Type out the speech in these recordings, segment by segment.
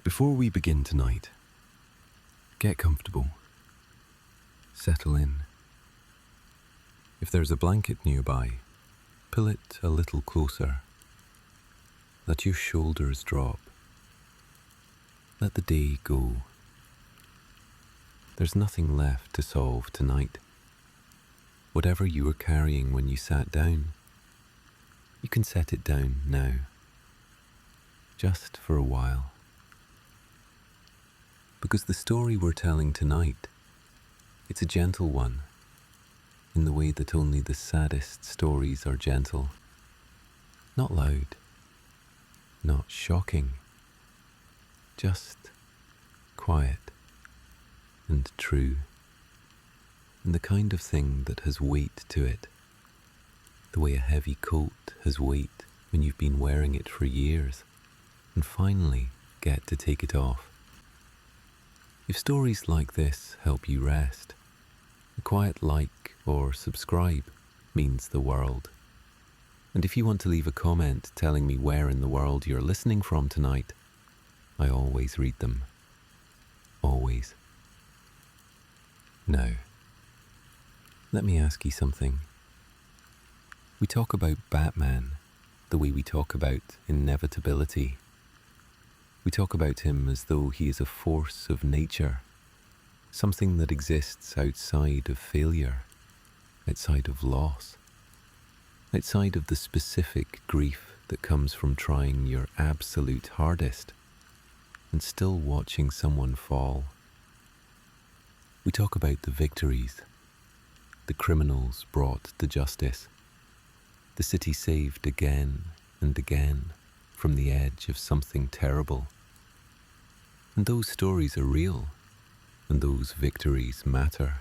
Before we begin tonight, get comfortable. Settle in. If there's a blanket nearby, pull it a little closer. Let your shoulders drop. Let the day go. There's nothing left to solve tonight. Whatever you were carrying when you sat down, you can set it down now. Just for a while. Because the story we're telling tonight, it's a gentle one, in the way that only the saddest stories are gentle. Not loud, not shocking, just quiet and true, and the kind of thing that has weight to it, the way a heavy coat has weight when you've been wearing it for years and finally get to take it off. If stories like this help you rest, a quiet like or subscribe means the world. And if you want to leave a comment telling me where in the world you're listening from tonight, I always read them. Always. Now, let me ask you something. We talk about Batman the way we talk about inevitability. We talk about him as though he is a force of nature, something that exists outside of failure, outside of loss, outside of the specific grief that comes from trying your absolute hardest and still watching someone fall. We talk about the victories, the criminals brought to justice, the city saved again and again from the edge of something terrible. And those stories are real, and those victories matter.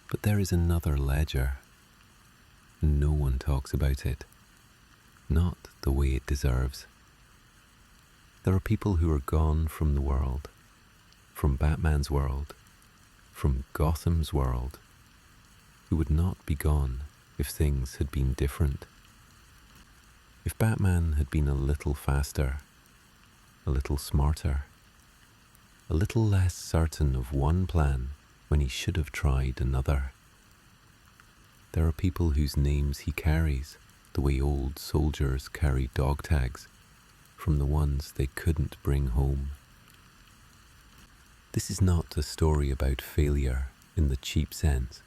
But there is another ledger, and no one talks about it, not the way it deserves. There are people who are gone from the world, from Batman's world, from Gotham's world, who would not be gone if things had been different. If Batman had been a little faster, a little smarter, a little less certain of one plan when he should have tried another. There are people whose names he carries the way old soldiers carry dog tags from the ones they couldn't bring home. This is not a story about failure in the cheap sense.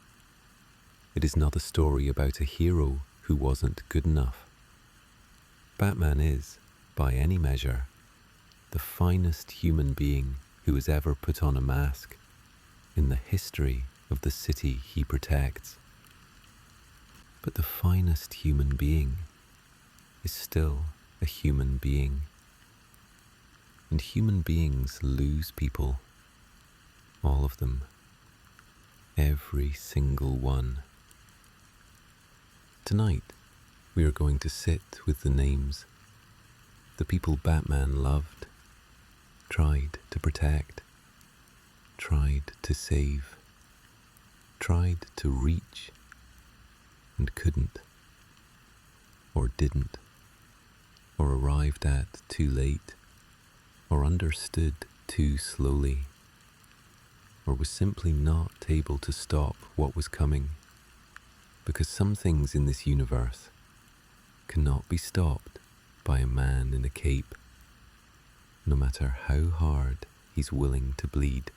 It is not a story about a hero who wasn't good enough. Batman is, by any measure, the finest human being who has ever put on a mask in the history of the city he protects. But the finest human being is still a human being. And human beings lose people. All of them. Every single one. Tonight, we are going to sit with the names, the people Batman loved, tried to protect, tried to save, tried to reach, and couldn't, or didn't, or arrived at too late, or understood too slowly, or was simply not able to stop what was coming, because some things in this universe cannot be stopped by a man in a cape, no matter how hard he's willing to bleed.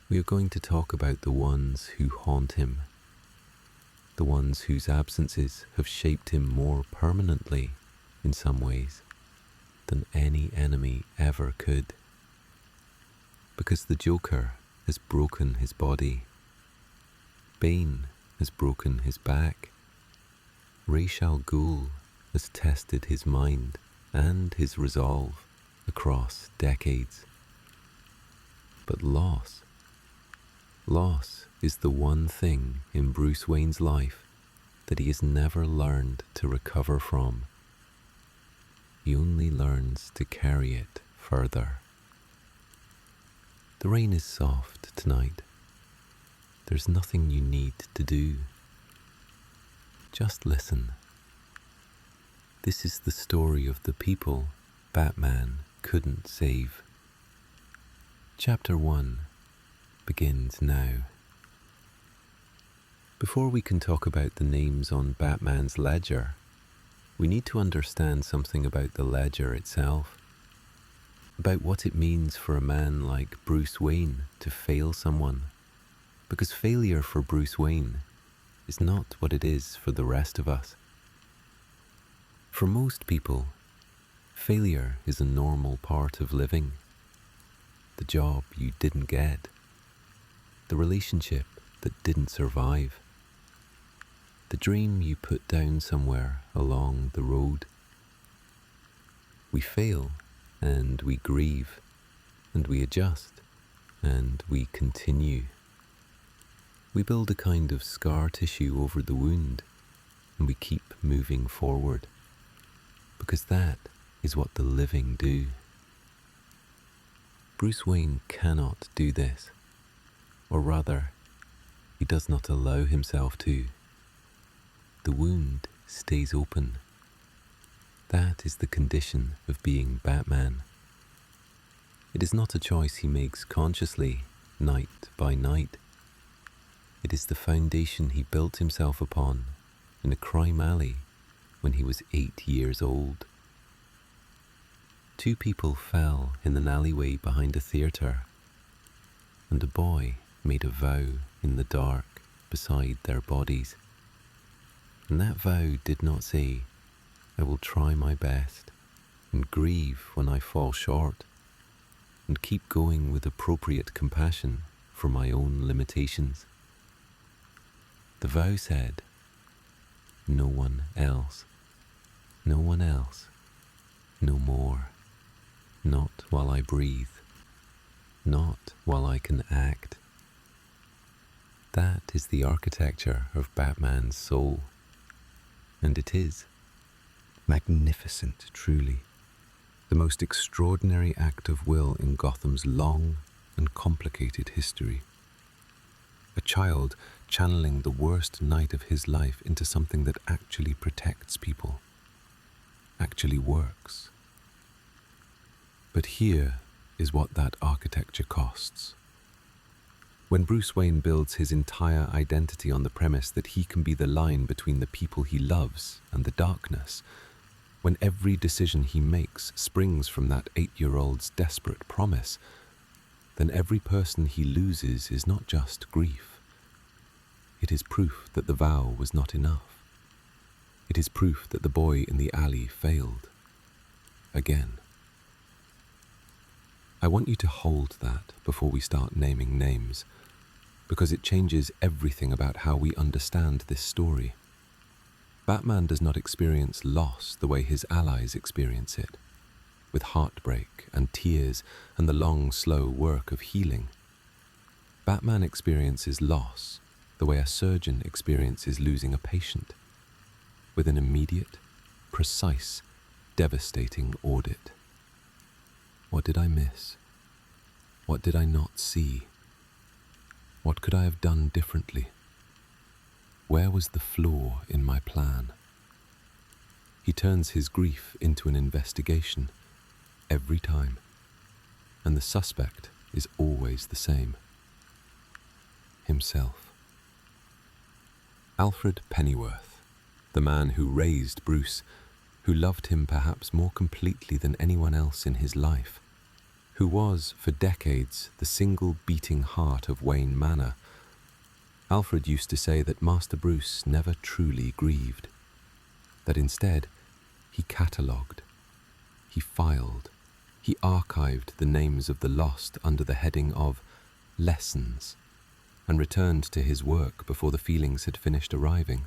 We are going to talk about the ones who haunt him, the ones whose absences have shaped him more permanently in some ways than any enemy ever could. Because the Joker has broken his body, Bane has broken his back, Ra's al Ghul has tested his mind and his resolve across decades. But loss is the one thing in Bruce Wayne's life that he has never learned to recover from. He only learns to carry it further. The rain is soft tonight. There's nothing you need to do. Just listen. This is the story of the people Batman couldn't save. Chapter 1 begins now. Before we can talk about the names on Batman's ledger, we need to understand something about the ledger itself, about what it means for a man like Bruce Wayne to fail someone, because failure for Bruce Wayne is not what it is for the rest of us. For most people, failure is a normal part of living. The job you didn't get, the relationship that didn't survive, the dream you put down somewhere along the road. We fail, and we grieve, and we adjust, and we continue. We build a kind of scar tissue over the wound, and we keep moving forward, because that is what the living do. Bruce Wayne cannot do this, or rather, he does not allow himself to. The wound stays open. That is the condition of being Batman. It is not a choice he makes consciously, night by night. It is the foundation he built himself upon in a crime alley when he was 8 years old. 2 people fell in an alleyway behind a theatre, and a boy made a vow in the dark beside their bodies. And that vow did not say, "I will try my best and grieve when I fall short and keep going with appropriate compassion for my own limitations." The vow said, "No one else, no one else, no more, not while I breathe, not while I can act." That is the architecture of Batman's soul. And it is magnificent, truly. The most extraordinary act of will in Gotham's long and complicated history. A child channeling the worst night of his life into something that actually protects people, actually works. But here is what that architecture costs. When Bruce Wayne builds his entire identity on the premise that he can be the line between the people he loves and the darkness, when every decision he makes springs from that 8-year-old's desperate promise, then every person he loses is not just grief. It is proof that the vow was not enough. It is proof that the boy in the alley failed. Again. I want you to hold that before we start naming names, because it changes everything about how we understand this story. Batman does not experience loss the way his allies experience it, with heartbreak and tears and the long, slow work of healing. Batman experiences loss the way a surgeon experiences losing a patient, with an immediate, precise, devastating audit. What did I miss? What did I not see? What could I have done differently? Where was the flaw in my plan? He turns his grief into an investigation every time, and the suspect is always the same: himself. Alfred Pennyworth, the man who raised Bruce, who loved him perhaps more completely than anyone else in his life, who was, for decades, the single beating heart of Wayne Manor. Alfred used to say that Master Bruce never truly grieved, that instead he catalogued, he filed, he archived the names of the lost under the heading of lessons, and returned to his work before the feelings had finished arriving.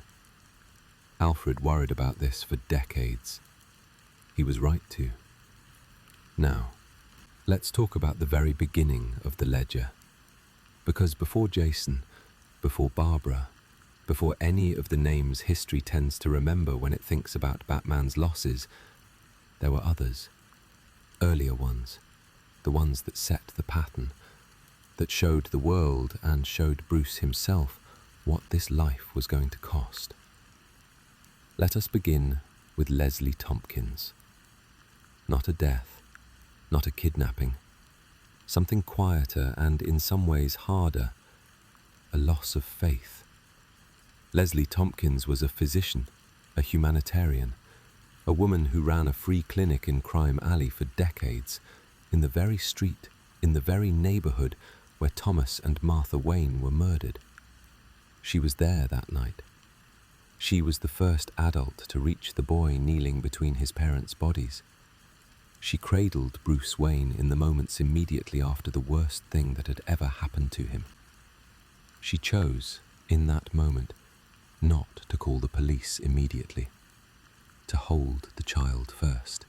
Alfred worried about this for decades. He was right to. Now, let's talk about the very beginning of the ledger, because before Jason, before Barbara, before any of the names history tends to remember when it thinks about Batman's losses, there were others, earlier ones, the ones that set the pattern, that showed the world and showed Bruce himself what this life was going to cost. Let us begin with Leslie Tompkins. Not a death, not a kidnapping. Something quieter and in some ways harder, a loss of faith. Leslie Tompkins was a physician, a humanitarian, a woman who ran a free clinic in Crime Alley for decades, in the very street, in the very neighborhood where Thomas and Martha Wayne were murdered. She was there that night. She was the first adult to reach the boy kneeling between his parents' bodies. She cradled Bruce Wayne in the moments immediately after the worst thing that had ever happened to him. She chose, in that moment, not to call the police immediately, to hold the child first,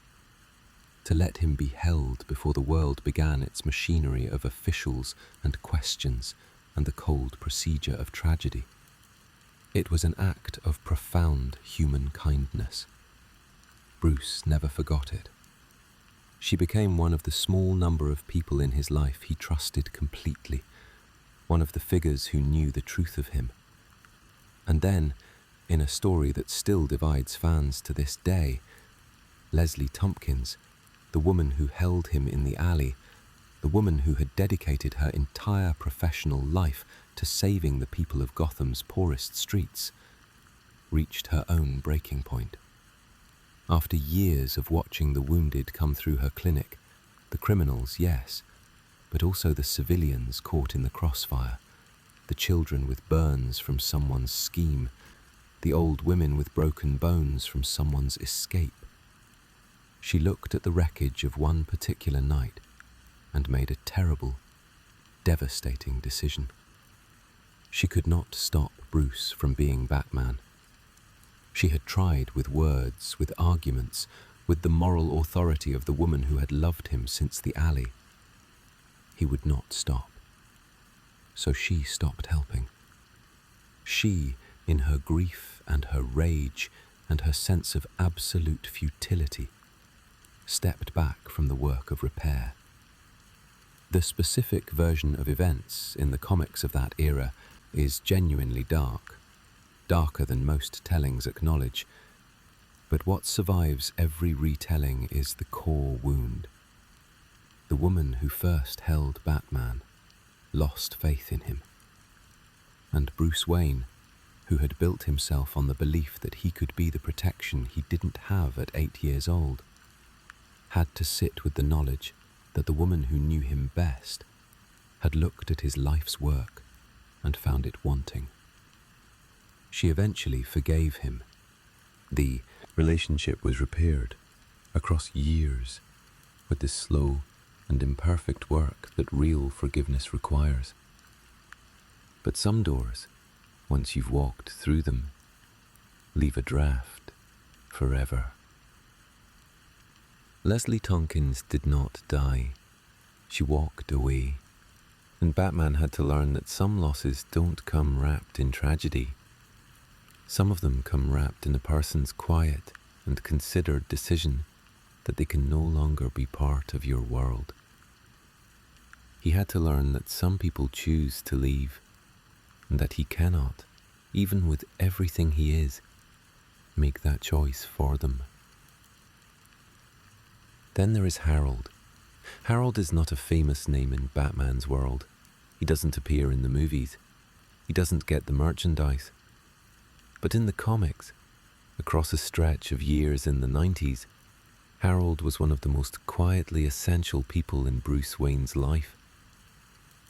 to let him be held before the world began its machinery of officials and questions and the cold procedure of tragedy. It was an act of profound human kindness. Bruce never forgot it. She became one of the small number of people in his life he trusted completely, one of the figures who knew the truth of him. And then, in a story that still divides fans to this day, Leslie Tompkins, the woman who held him in the alley, the woman who had dedicated her entire professional life to saving the people of Gotham's poorest streets, reached her own breaking point. After years of watching the wounded come through her clinic, the criminals, yes, but also the civilians caught in the crossfire, the children with burns from someone's scheme, the old women with broken bones from someone's escape. She looked at the wreckage of one particular night and made a terrible, devastating decision. She could not stop Bruce from being Batman. She had tried with words, with arguments, with the moral authority of the woman who had loved him since the alley. He would not stop. So she stopped helping. She, in her grief and her rage and her sense of absolute futility, stepped back from the work of repair. The specific version of events in the comics of that era is genuinely dark, darker than most tellings acknowledge, but what survives every retelling is the core wound. The woman who first held Batman lost faith in him, and Bruce Wayne, who had built himself on the belief that he could be the protection he didn't have at 8 years old, had to sit with the knowledge that the woman who knew him best had looked at his life's work and found it wanting. She eventually forgave him. The relationship was repaired across years with the slow and imperfect work that real forgiveness requires. But some doors, once you've walked through them, leave a draft forever. Leslie Tompkins did not die. She walked away, and Batman had to learn that some losses don't come wrapped in tragedy. Some of them come wrapped in a person's quiet and considered decision that they can no longer be part of your world. He had to learn that some people choose to leave, and that he cannot, even with everything he is, make that choice for them. Then there is Harold. Harold is not a famous name in Batman's world. He doesn't appear in the movies. He doesn't get the merchandise. But in the comics, across a stretch of years in the 90s, Harold was one of the most quietly essential people in Bruce Wayne's life.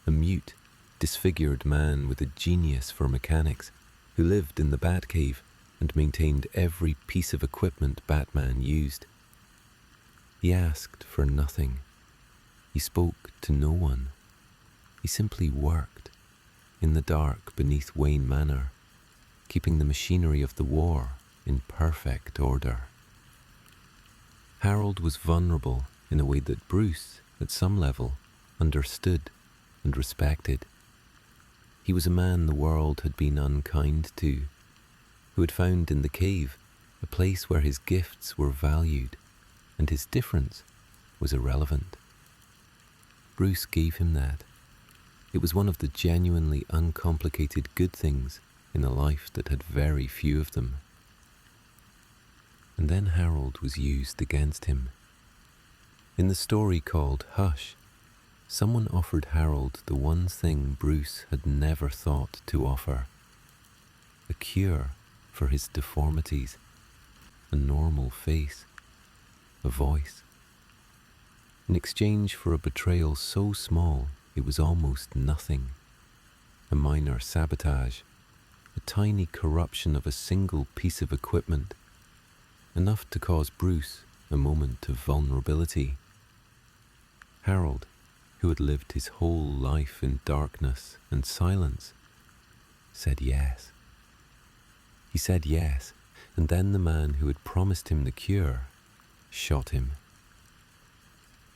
A mute, disfigured man with a genius for mechanics who lived in the Batcave and maintained every piece of equipment Batman used. He asked for nothing. He spoke to no one. He simply worked in the dark beneath Wayne Manor, keeping the machinery of the war in perfect order. Harold was vulnerable in a way that Bruce, at some level, understood and respected. He was a man the world had been unkind to, who had found in the cave a place where his gifts were valued and his difference was irrelevant. Bruce gave him that. It was one of the genuinely uncomplicated good things in a life that had very few of them. And then Harold was used against him. In the story called Hush, someone offered Harold the one thing Bruce had never thought to offer: a cure for his deformities, a normal face, a voice. In exchange for a betrayal so small it was almost nothing, a minor sabotage, a tiny corruption of a single piece of equipment, enough to cause Bruce a moment of vulnerability. Harold, who had lived his whole life in darkness and silence, said yes. He said yes, and then the man who had promised him the cure shot him.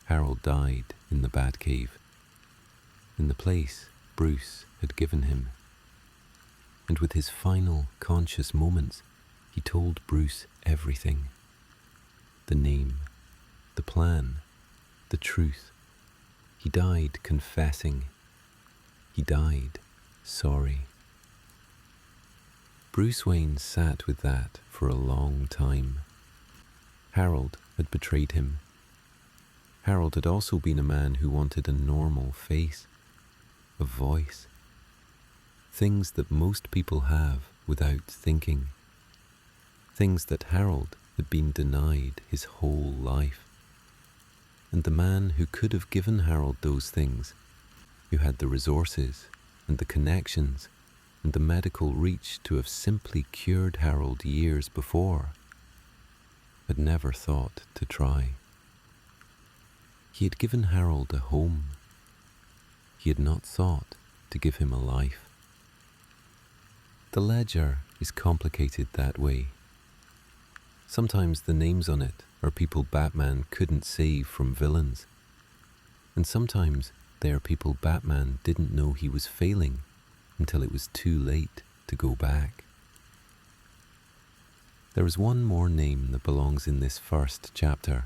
Harold died in the Batcave, in the place Bruce had given him. And with his final conscious moments, he told Bruce everything. The name, the plan, the truth. He died confessing. He died sorry. Bruce Wayne sat with that for a long time. Harold had betrayed him. Harold had also been a man who wanted a normal face, a voice. Things that most people have without thinking. Things that Harold had been denied his whole life. And the man who could have given Harold those things, who had the resources and the connections and the medical reach to have simply cured Harold years before, had never thought to try. He had given Harold a home. He had not thought to give him a life. The ledger is complicated that way. Sometimes the names on it are people Batman couldn't save from villains. And sometimes they are people Batman didn't know he was failing until it was too late to go back. There is one more name that belongs in this first chapter,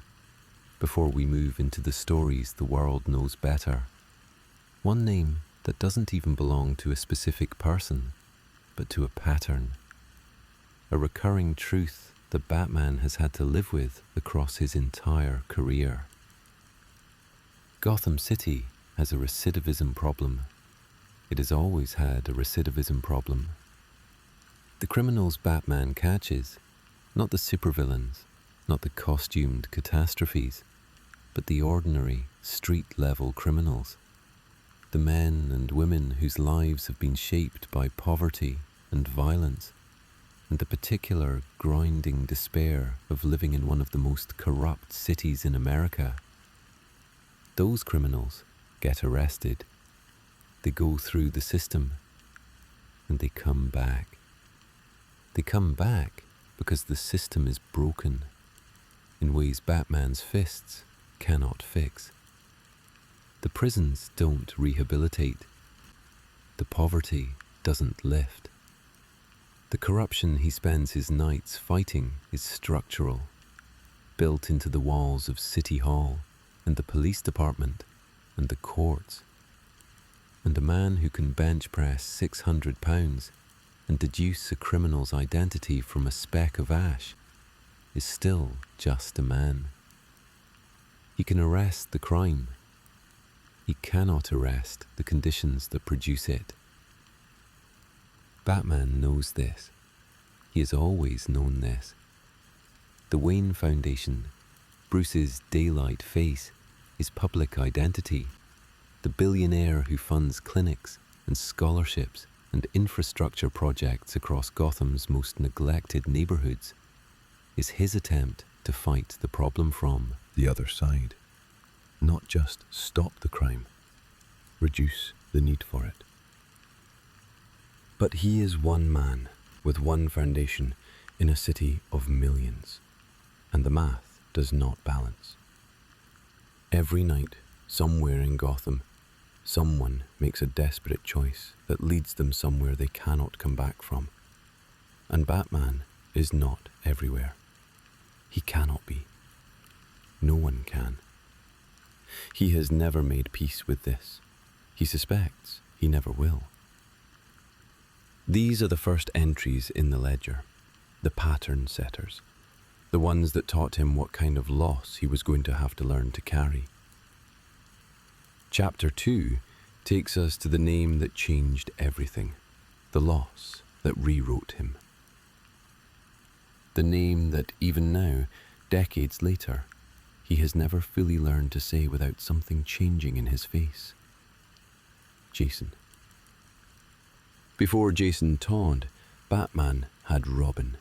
before we move into the stories the world knows better. One name that doesn't even belong to a specific person, but to a pattern. A recurring truth that Batman has had to live with across his entire career. Gotham City has a recidivism problem. It has always had a recidivism problem. The criminals Batman catches, not the supervillains, not the costumed catastrophes, but the ordinary, street-level criminals. The men and women whose lives have been shaped by poverty and violence, and the particular grinding despair of living in one of the most corrupt cities in America. Those criminals get arrested. They go through the system, and they come back. They come back because the system is broken in ways Batman's fists cannot fix. The prisons don't rehabilitate. The poverty doesn't lift. The corruption he spends his nights fighting is structural, built into the walls of City Hall and the police department and the courts. And a man who can bench press 600 pounds and deduce a criminal's identity from a speck of ash is still just a man. He can arrest the crime. He cannot arrest the conditions that produce it. Batman knows this. He has always known this. The Wayne Foundation, Bruce's daylight face, his public identity, the billionaire who funds clinics and scholarships and infrastructure projects across Gotham's most neglected neighborhoods, is his attempt to fight the problem from the other side. Not just stop the crime, reduce the need for it. But he is one man with one foundation in a city of millions, and the math does not balance. Every night, somewhere in Gotham, someone makes a desperate choice that leads them somewhere they cannot come back from. And Batman is not everywhere. He cannot be. No one can. He has never made peace with this. He suspects he never will. These are the first entries in the ledger, the pattern setters. the ones that taught him what kind of loss he was going to have to learn to carry. Chapter 2 takes us to the name that changed everything, the loss that rewrote him. The name that even now, decades later, he has never fully learned to say without something changing in his face. Jason. Before Jason Todd, Batman had Robin.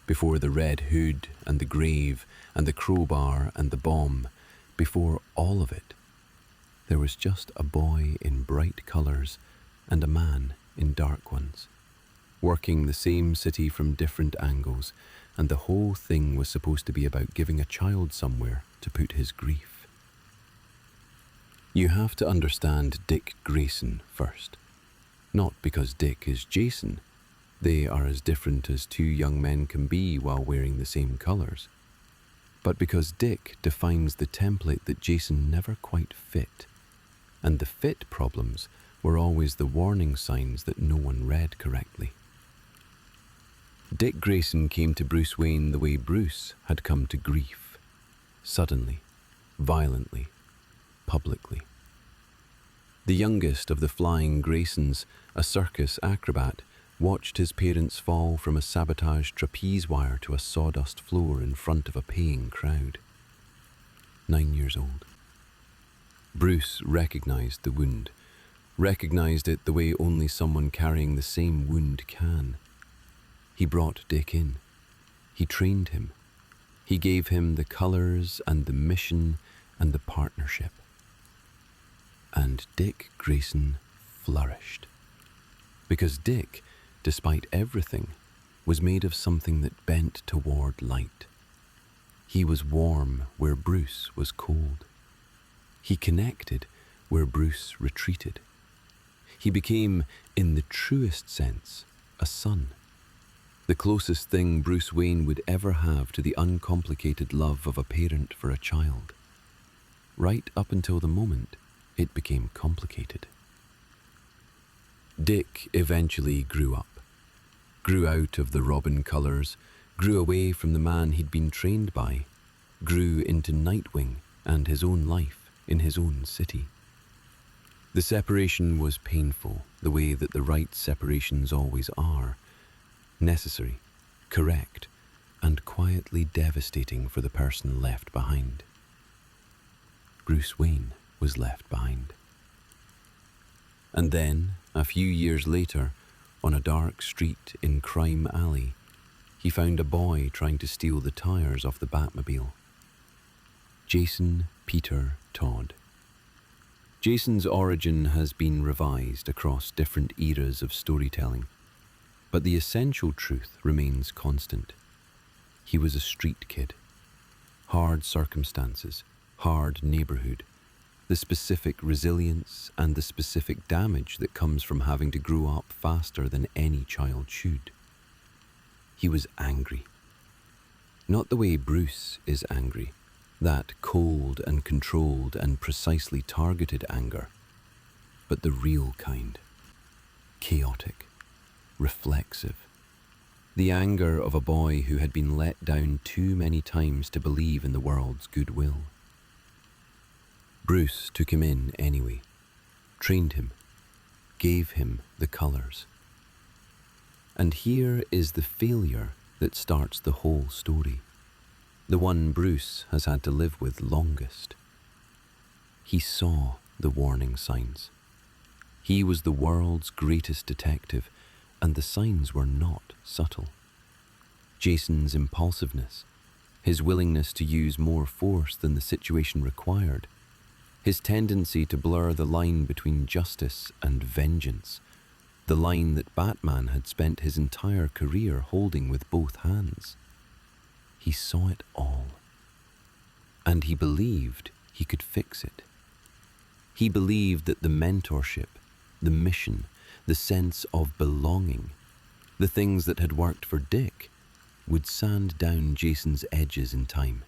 Before the red hood and the grave and the crowbar and the bomb, before all of it, there was just a boy in bright colours and a man in dark ones, working the same city from different angles, and the whole thing was supposed to be about giving a child somewhere to put his grief. You have to understand Dick Grayson first. Not because Dick is Jason. They are as different as two young men can be while wearing the same colours. But because Dick defines the template that Jason never quite fit, and the fit problems were always the warning signs that no one read correctly. Dick Grayson came to Bruce Wayne the way Bruce had come to grief, suddenly, violently, publicly. The youngest of the flying Graysons, a circus acrobat, watched his parents fall from a sabotaged trapeze wire to a sawdust floor in front of a paying crowd. 9 years old. Bruce recognized the wound, recognized it the way only someone carrying the same wound can. He brought Dick in. He trained him. He gave him the colors and the mission and the partnership. And Dick Grayson flourished. Because Dick, despite everything, was made of something that bent toward light. He was warm where Bruce was cold. He connected where Bruce retreated. He became, in the truest sense, a son. The closest thing Bruce Wayne would ever have to the uncomplicated love of a parent for a child. Right up until the moment it became complicated. Dick eventually grew up, grew out of the Robin colours, grew away from the man he'd been trained by, grew into Nightwing and his own life in his own city. The separation was painful, the way that the right separations always are, necessary, correct, and quietly devastating for the person left behind. Bruce Wayne was left behind. And then, a few years later, on a dark street in Crime Alley, he found a boy trying to steal the tires off the Batmobile. Jason Peter Todd. Jason's origin has been revised across different eras of storytelling, but the essential truth remains constant. He was a street kid. Hard circumstances, hard neighborhood, the specific resilience and the specific damage that comes from having to grow up faster than any child should. He was angry. Not the way Bruce is angry, that cold and controlled and precisely targeted anger, but the real kind. Chaotic, reflexive. The anger of a boy who had been let down too many times to believe in the world's goodwill. Bruce took him in anyway, trained him, gave him the colours. And here is the failure that starts the whole story, the one Bruce has had to live with longest. He saw the warning signs. He was the world's greatest detective, and the signs were not subtle. Jason's impulsiveness, his willingness to use more force than the situation required, his tendency to blur the line between justice and vengeance, the line that Batman had spent his entire career holding with both hands. He saw it all. And he believed he could fix it. He believed that the mentorship, the mission, the sense of belonging, the things that had worked for Dick, would sand down Jason's edges in time.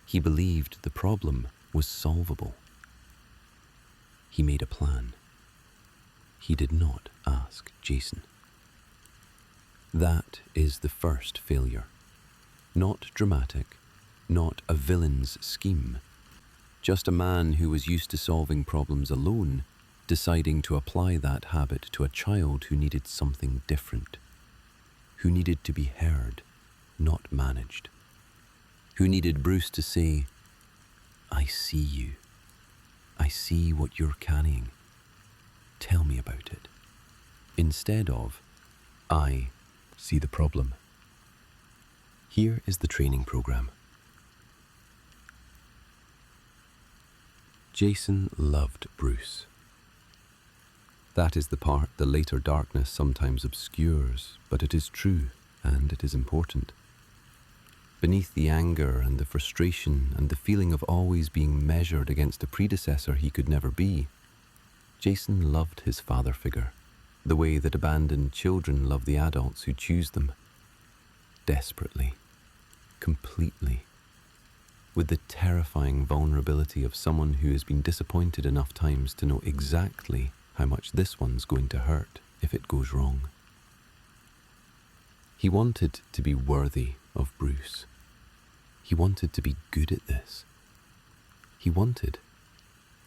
He believed the problem was solvable. He made a plan. He did not ask Jason. That is the first failure. Not dramatic, not a villain's scheme. Just a man who was used to solving problems alone, deciding to apply that habit to a child who needed something different, who needed to be heard, not managed, who needed Bruce to say, "I see you. I see what you're carrying. Tell me about it." Instead of, "I see the problem." Here is the training program. Jason loved Bruce. That is the part the later darkness sometimes obscures, but it is true and it is important. Beneath the anger and the frustration and the feeling of always being measured against a predecessor he could never be, Jason loved his father figure, the way that abandoned children love the adults who choose them. Desperately, completely, with the terrifying vulnerability of someone who has been disappointed enough times to know exactly how much this one's going to hurt if it goes wrong. He wanted to be worthy of Bruce. He wanted to be good at this. He wanted,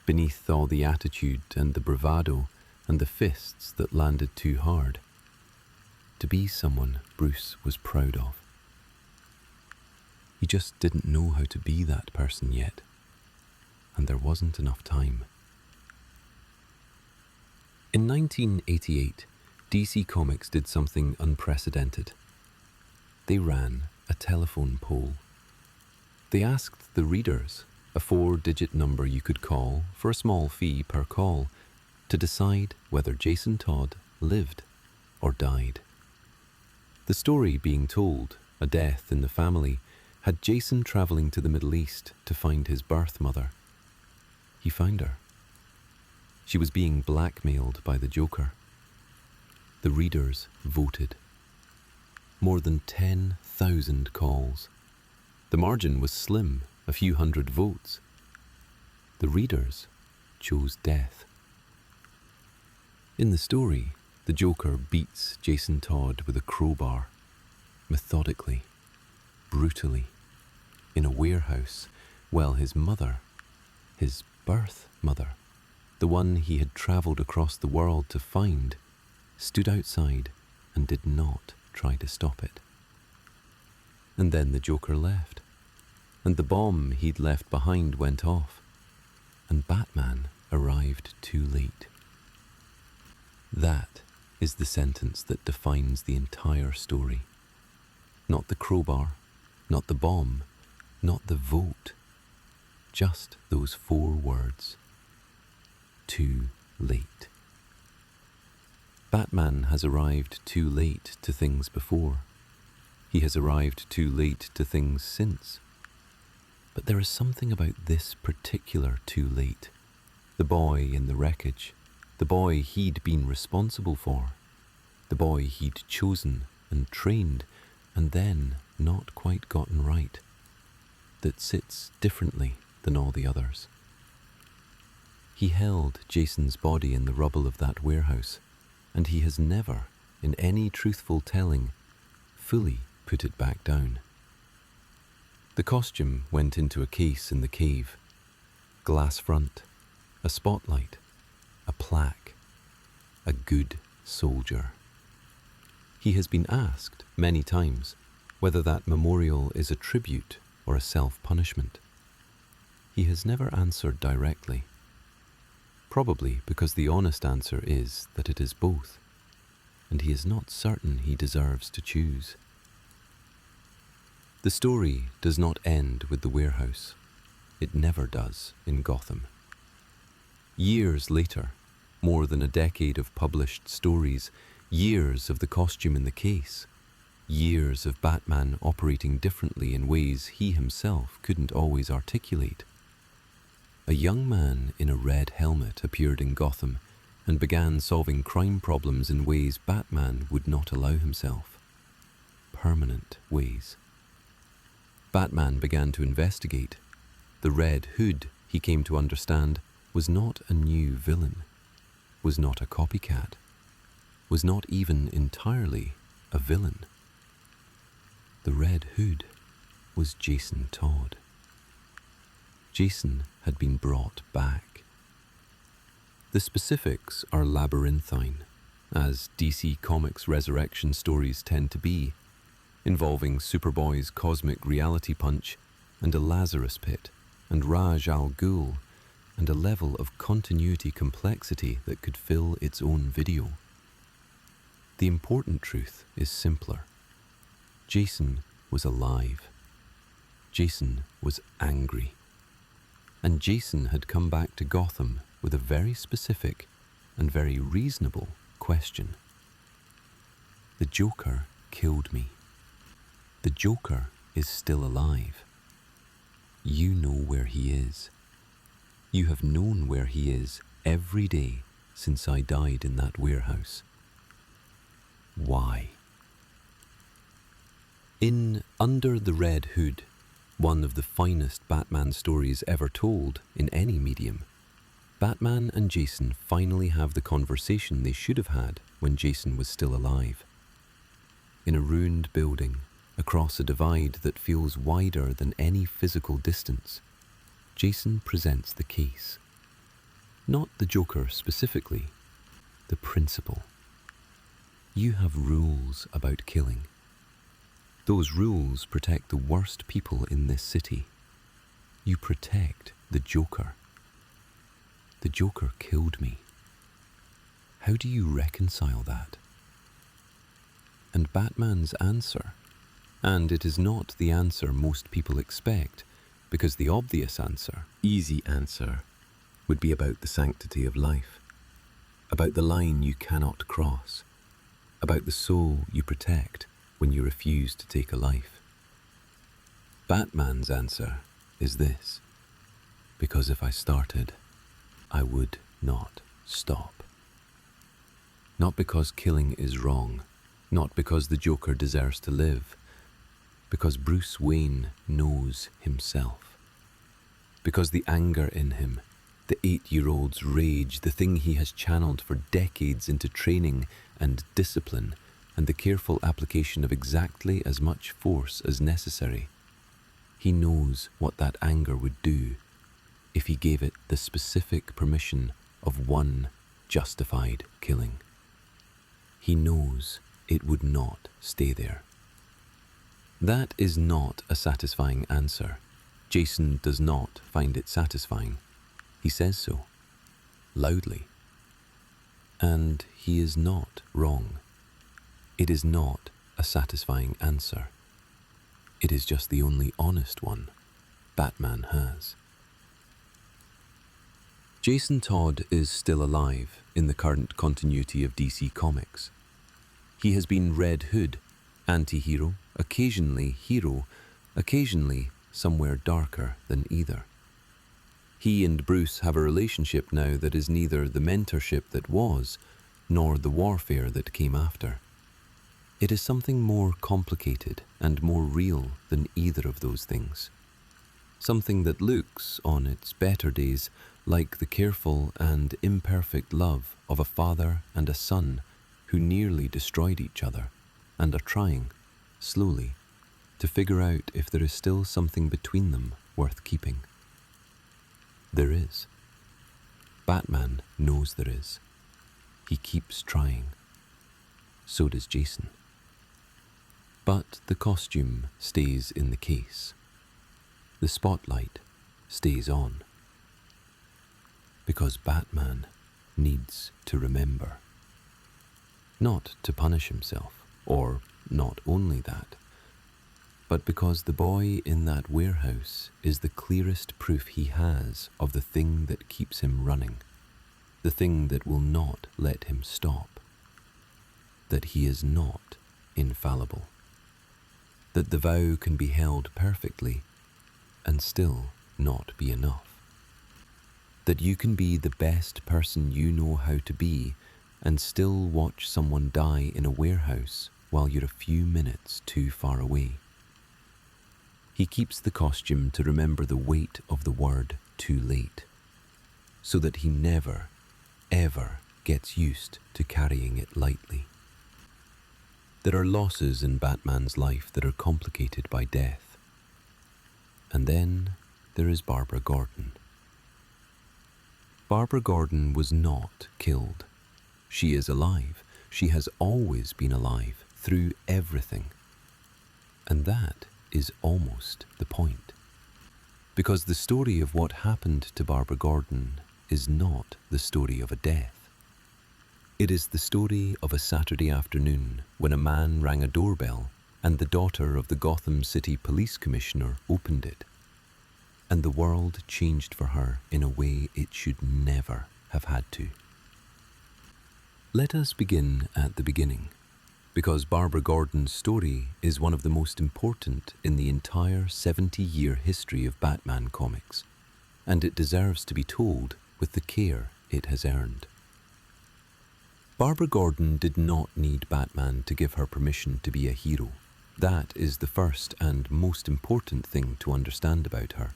beneath all the attitude and the bravado and the fists that landed too hard, to be someone Bruce was proud of. He just didn't know how to be that person yet, and there wasn't enough time. In 1988, DC Comics did something unprecedented. They ran a telephone poll. They asked the readers, a 4-digit number you could call for a small fee per call, to decide whether Jason Todd lived or died. The story being told, a death in the family, had Jason travelling to the Middle East to find his birth mother. He found her. She was being blackmailed by the Joker. The readers voted. More than 10,000 calls. The margin was slim, a few hundred votes. The readers chose death. In the story, the Joker beats Jason Todd with a crowbar, methodically, brutally, in a warehouse, while his mother, his birth mother, the one he had travelled across the world to find, stood outside and did not try to stop it. And then the Joker left, and the bomb he'd left behind went off, and Batman arrived too late. That is the sentence that defines the entire story. Not the crowbar, not the bomb, not the vote, just those 4 words. Too late. Batman has arrived too late to things before. He has arrived too late to things since. But there is something about this particular too late. The boy in the wreckage, the boy he'd been responsible for, the boy he'd chosen and trained and then not quite gotten right, that sits differently than all the others. He held Jason's body in the rubble of that warehouse, and he has never, in any truthful telling, fully put it back down. The costume went into a case in the cave. Glass front, a spotlight, a plaque, a good soldier. He has been asked many times whether that memorial is a tribute or a self-punishment. He has never answered directly. Probably because the honest answer is that it is both, and he is not certain he deserves to choose. The story does not end with the warehouse. It never does in Gotham. Years later, more than a decade of published stories, years of the costume in the case, years of Batman operating differently in ways he himself couldn't always articulate. A young man in a red helmet appeared in Gotham and began solving crime problems in ways Batman would not allow himself. Permanent ways. Batman began to investigate. The Red Hood, he came to understand, was not a new villain, was not a copycat, was not even entirely a villain. The Red Hood was Jason Todd. Jason had been brought back. The specifics are labyrinthine, as DC Comics resurrection stories tend to be, involving Superboy's cosmic reality punch and a Lazarus pit and Raj Al Ghul and a level of continuity complexity that could fill its own video. The important truth is simpler. Jason was alive. Jason was angry. And Jason had come back to Gotham with a very specific and very reasonable question. The Joker killed me. The Joker is still alive. You know where he is. You have known where he is every day since I died in that warehouse. Why? In Under the Red Hood, one of the finest Batman stories ever told in any medium, Batman and Jason finally have the conversation they should have had when Jason was still alive. In a ruined building, across a divide that feels wider than any physical distance, Jason presents the case. Not the Joker specifically, the principle. You have rules about killing. Those rules protect the worst people in this city. You protect the Joker. The Joker killed me. How do you reconcile that? And Batman's answer, and it is not the answer most people expect, because the obvious answer, easy answer, would be about the sanctity of life, about the line you cannot cross, about the soul you protect when you refuse to take a life. Batman's answer is this: because if I started, I would not stop. Not because killing is wrong, not because the Joker deserves to live, because Bruce Wayne knows himself. Because the anger in him, the 8-year-old's rage, the thing he has channeled for decades into training and discipline and the careful application of exactly as much force as necessary, he knows what that anger would do if he gave it the specific permission of one justified killing. He knows it would not stay there. That is not a satisfying answer. Jason does not find it satisfying. He says so, loudly. And he is not wrong. It is not a satisfying answer. It is just the only honest one Batman has. Jason Todd is still alive in the current continuity of DC Comics. He has been Red Hood, anti-hero, occasionally hero, occasionally somewhere darker than either. He and Bruce have a relationship now that is neither the mentorship that was, nor the warfare that came after. It is something more complicated and more real than either of those things. Something that looks, on its better days, like the careful and imperfect love of a father and a son who nearly destroyed each other and are trying, slowly, to figure out if there is still something between them worth keeping. There is. Batman knows there is. He keeps trying. So does Jason. But the costume stays in the case. The spotlight stays on. Because Batman needs to remember. Not to punish himself, or not only that, but because the boy in that warehouse is the clearest proof he has of the thing that keeps him running, the thing that will not let him stop, that he is not infallible, that the vow can be held perfectly and still not be enough, that you can be the best person you know how to be and still watch someone die in a warehouse while you're a few minutes too far away. He keeps the costume to remember the weight of the word too late, so that he never, ever gets used to carrying it lightly. There are losses in Batman's life that are complicated by death. And then there is Barbara Gordon. Barbara Gordon was not killed. She is alive. She has always been alive through everything. And that is almost the point. Because the story of what happened to Barbara Gordon is not the story of a death. It is the story of a Saturday afternoon when a man rang a doorbell and the daughter of the Gotham City Police Commissioner opened it. And the world changed for her in a way it should never have had to. Let us begin at the beginning, because Barbara Gordon's story is one of the most important in the entire 70-year history of Batman comics, and it deserves to be told with the care it has earned. Barbara Gordon did not need Batman to give her permission to be a hero. That is the first and most important thing to understand about her.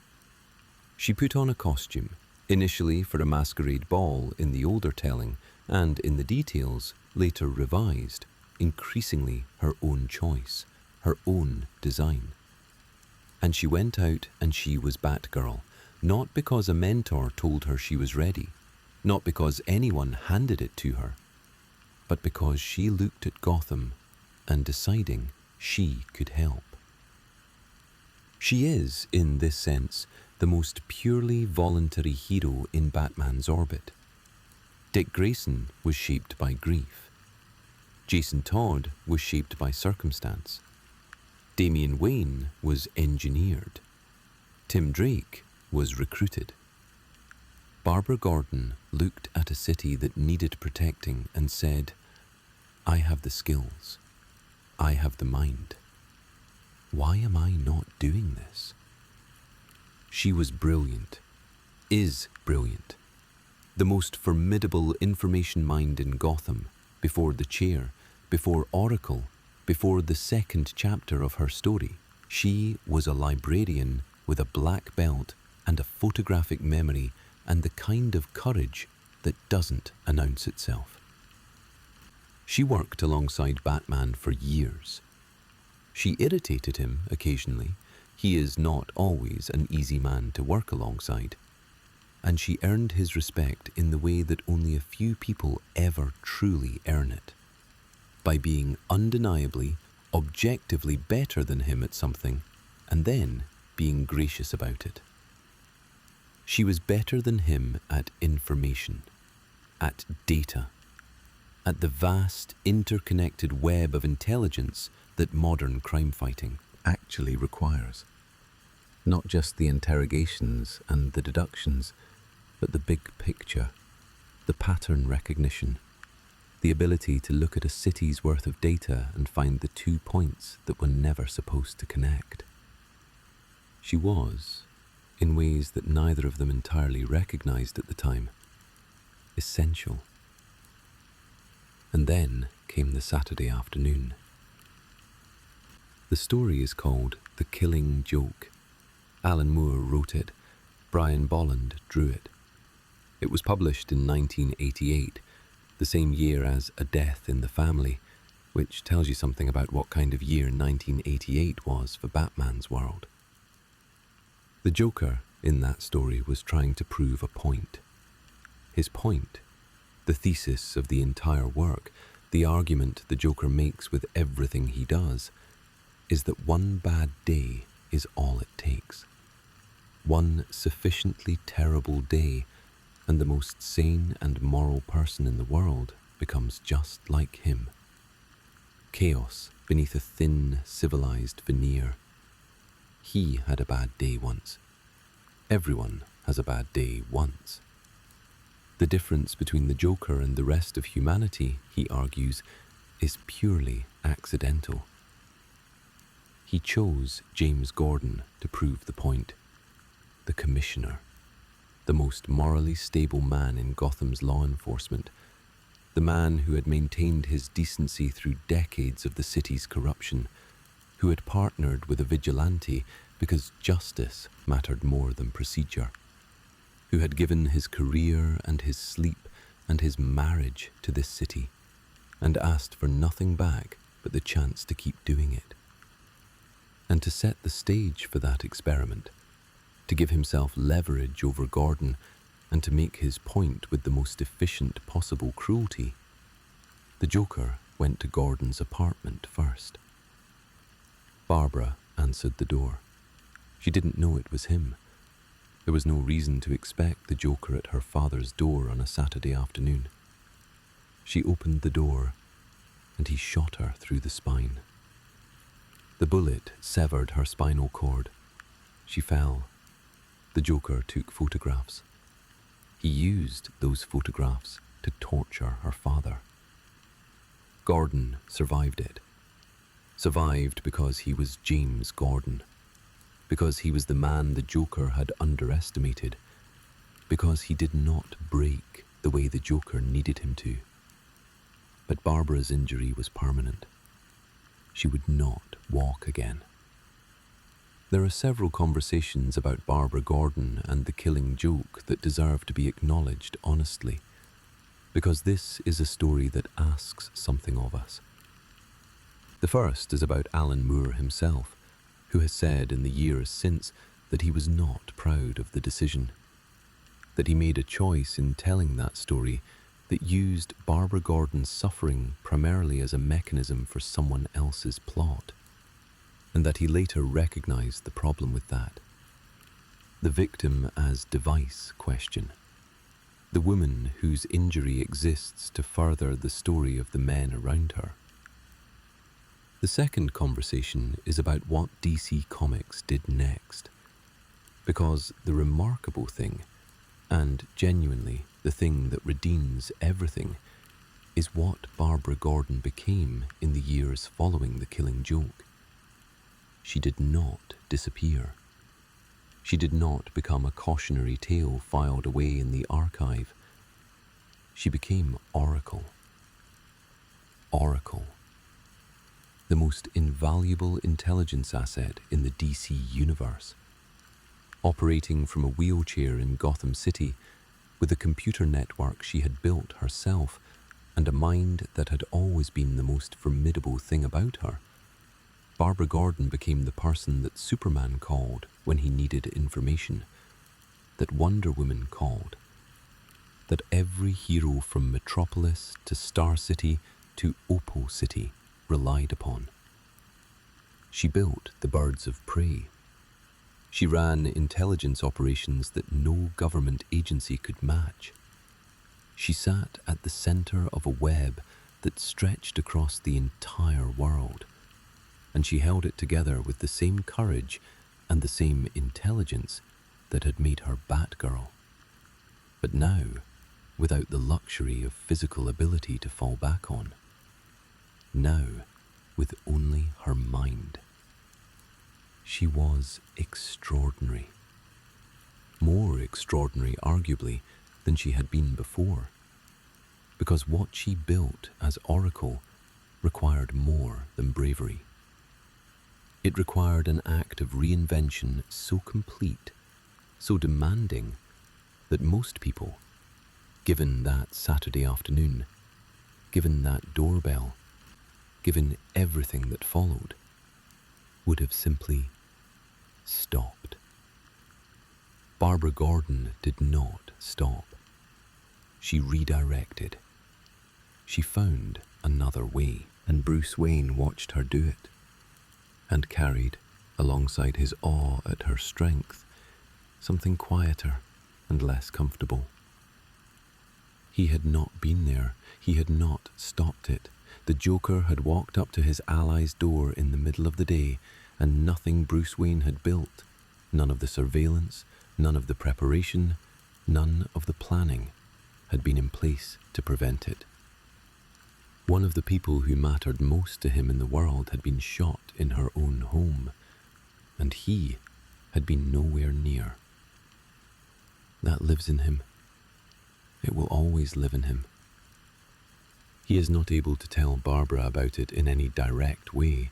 She put on a costume, initially for a masquerade ball in the older telling, and in the details, later revised, increasingly her own choice, her own design. And she went out and she was Batgirl, not because a mentor told her she was ready, not because anyone handed it to her, but because she looked at Gotham and deciding she could help. She is, in this sense, the most purely voluntary hero in Batman's orbit. Dick Grayson was shaped by grief. Jason Todd was shaped by circumstance. Damian Wayne was engineered. Tim Drake was recruited. Barbara Gordon looked at a city that needed protecting and said, "I have the skills. I have the mind. Why am I not doing this?" She was brilliant, is brilliant, the most formidable information mind in Gotham, before the chair, before Oracle, before the second chapter of her story. She was a librarian with a black belt and a photographic memory and the kind of courage that doesn't announce itself. She worked alongside Batman for years. She irritated him occasionally. He is not always an easy man to work alongside. And she earned his respect in the way that only a few people ever truly earn it. By being undeniably, objectively better than him at something, and then being gracious about it. She was better than him at information, at data, at the vast interconnected web of intelligence that modern crime fighting actually requires. Not just the interrogations and the deductions, but the big picture, the pattern recognition, the ability to look at a city's worth of data and find the 2 points that were never supposed to connect. She was, in ways that neither of them entirely recognized at the time, essential. And then came the Saturday afternoon. The story is called The Killing Joke. Alan Moore wrote it. Brian Bolland drew it. It was published in 1988, the same year as A Death in the Family, which tells you something about what kind of year 1988 was for Batman's world. The Joker in that story was trying to prove a point. His point, the thesis of the entire work, the argument the Joker makes with everything he does, is that one bad day is all it takes. One sufficiently terrible day, and the most sane and moral person in the world becomes just like him. Chaos beneath a thin, civilized veneer. He had a bad day once. Everyone has a bad day once. The difference between the Joker and the rest of humanity, he argues, is purely accidental. He chose James Gordon to prove the point. The Commissioner, the most morally stable man in Gotham's law enforcement, the man who had maintained his decency through decades of the city's corruption, who had partnered with a vigilante because justice mattered more than procedure, who had given his career and his sleep and his marriage to this city, and asked for nothing back but the chance to keep doing it. And to set the stage for that experiment, to give himself leverage over Gordon, and to make his point with the most efficient possible cruelty, the Joker went to Gordon's apartment first. Barbara answered the door. She didn't know it was him. There was no reason to expect the Joker at her father's door on a Saturday afternoon. She opened the door, and he shot her through the spine. The bullet severed her spinal cord. She fell. The Joker took photographs. He used those photographs to torture her father. Gordon survived it. Survived because he was James Gordon. Because he was the man the Joker had underestimated. Because he did not break the way the Joker needed him to. But Barbara's injury was permanent. She would not walk again. There are several conversations about Barbara Gordon and the killing joke that deserve to be acknowledged honestly, because this is a story that asks something of us. The first is about Alan Moore himself, who has said in the years since that he was not proud of the decision, that he made a choice in telling that story that used Barbara Gordon's suffering primarily as a mechanism for someone else's plot, and that he later recognized the problem with that. The victim as device question. The woman whose injury exists to further the story of the men around her. The second conversation is about what DC Comics did next, because the remarkable thing, and genuinely the thing that redeems everything, is what Barbara Gordon became in the years following the killing joke. She did not disappear. She did not become a cautionary tale filed away in the archive. She became Oracle. Oracle. The most invaluable intelligence asset in the DC universe. Operating from a wheelchair in Gotham City, with a computer network she had built herself, and a mind that had always been the most formidable thing about her, Barbara Gordon became the person that Superman called when he needed information, that Wonder Woman called, that every hero from Metropolis to Star City to Opal City relied upon. She built the birds of prey. She ran intelligence operations that no government agency could match. She sat at the center of a web that stretched across the entire world, and she held it together with the same courage and the same intelligence that had made her Batgirl. But now, without the luxury of physical ability to fall back on. Now, with only her mind. She was extraordinary. More extraordinary, arguably, than she had been before. Because what she built as Oracle required more than bravery. It required an act of reinvention so complete, so demanding, that most people, given that Saturday afternoon, given that doorbell, given everything that followed, would have simply stopped. Barbara Gordon did not stop. She redirected. She found another way, and Bruce Wayne watched her do it, and carried, alongside his awe at her strength, something quieter and less comfortable. He had not been there. He had not stopped it. The Joker had walked up to his ally's door in the middle of the day, and nothing Bruce Wayne had built, none of the surveillance, none of the preparation, none of the planning, had been in place to prevent it. One of the people who mattered most to him in the world had been shot in her own home, and he had been nowhere near. That lives in him. It will always live in him. He is not able to tell Barbara about it in any direct way.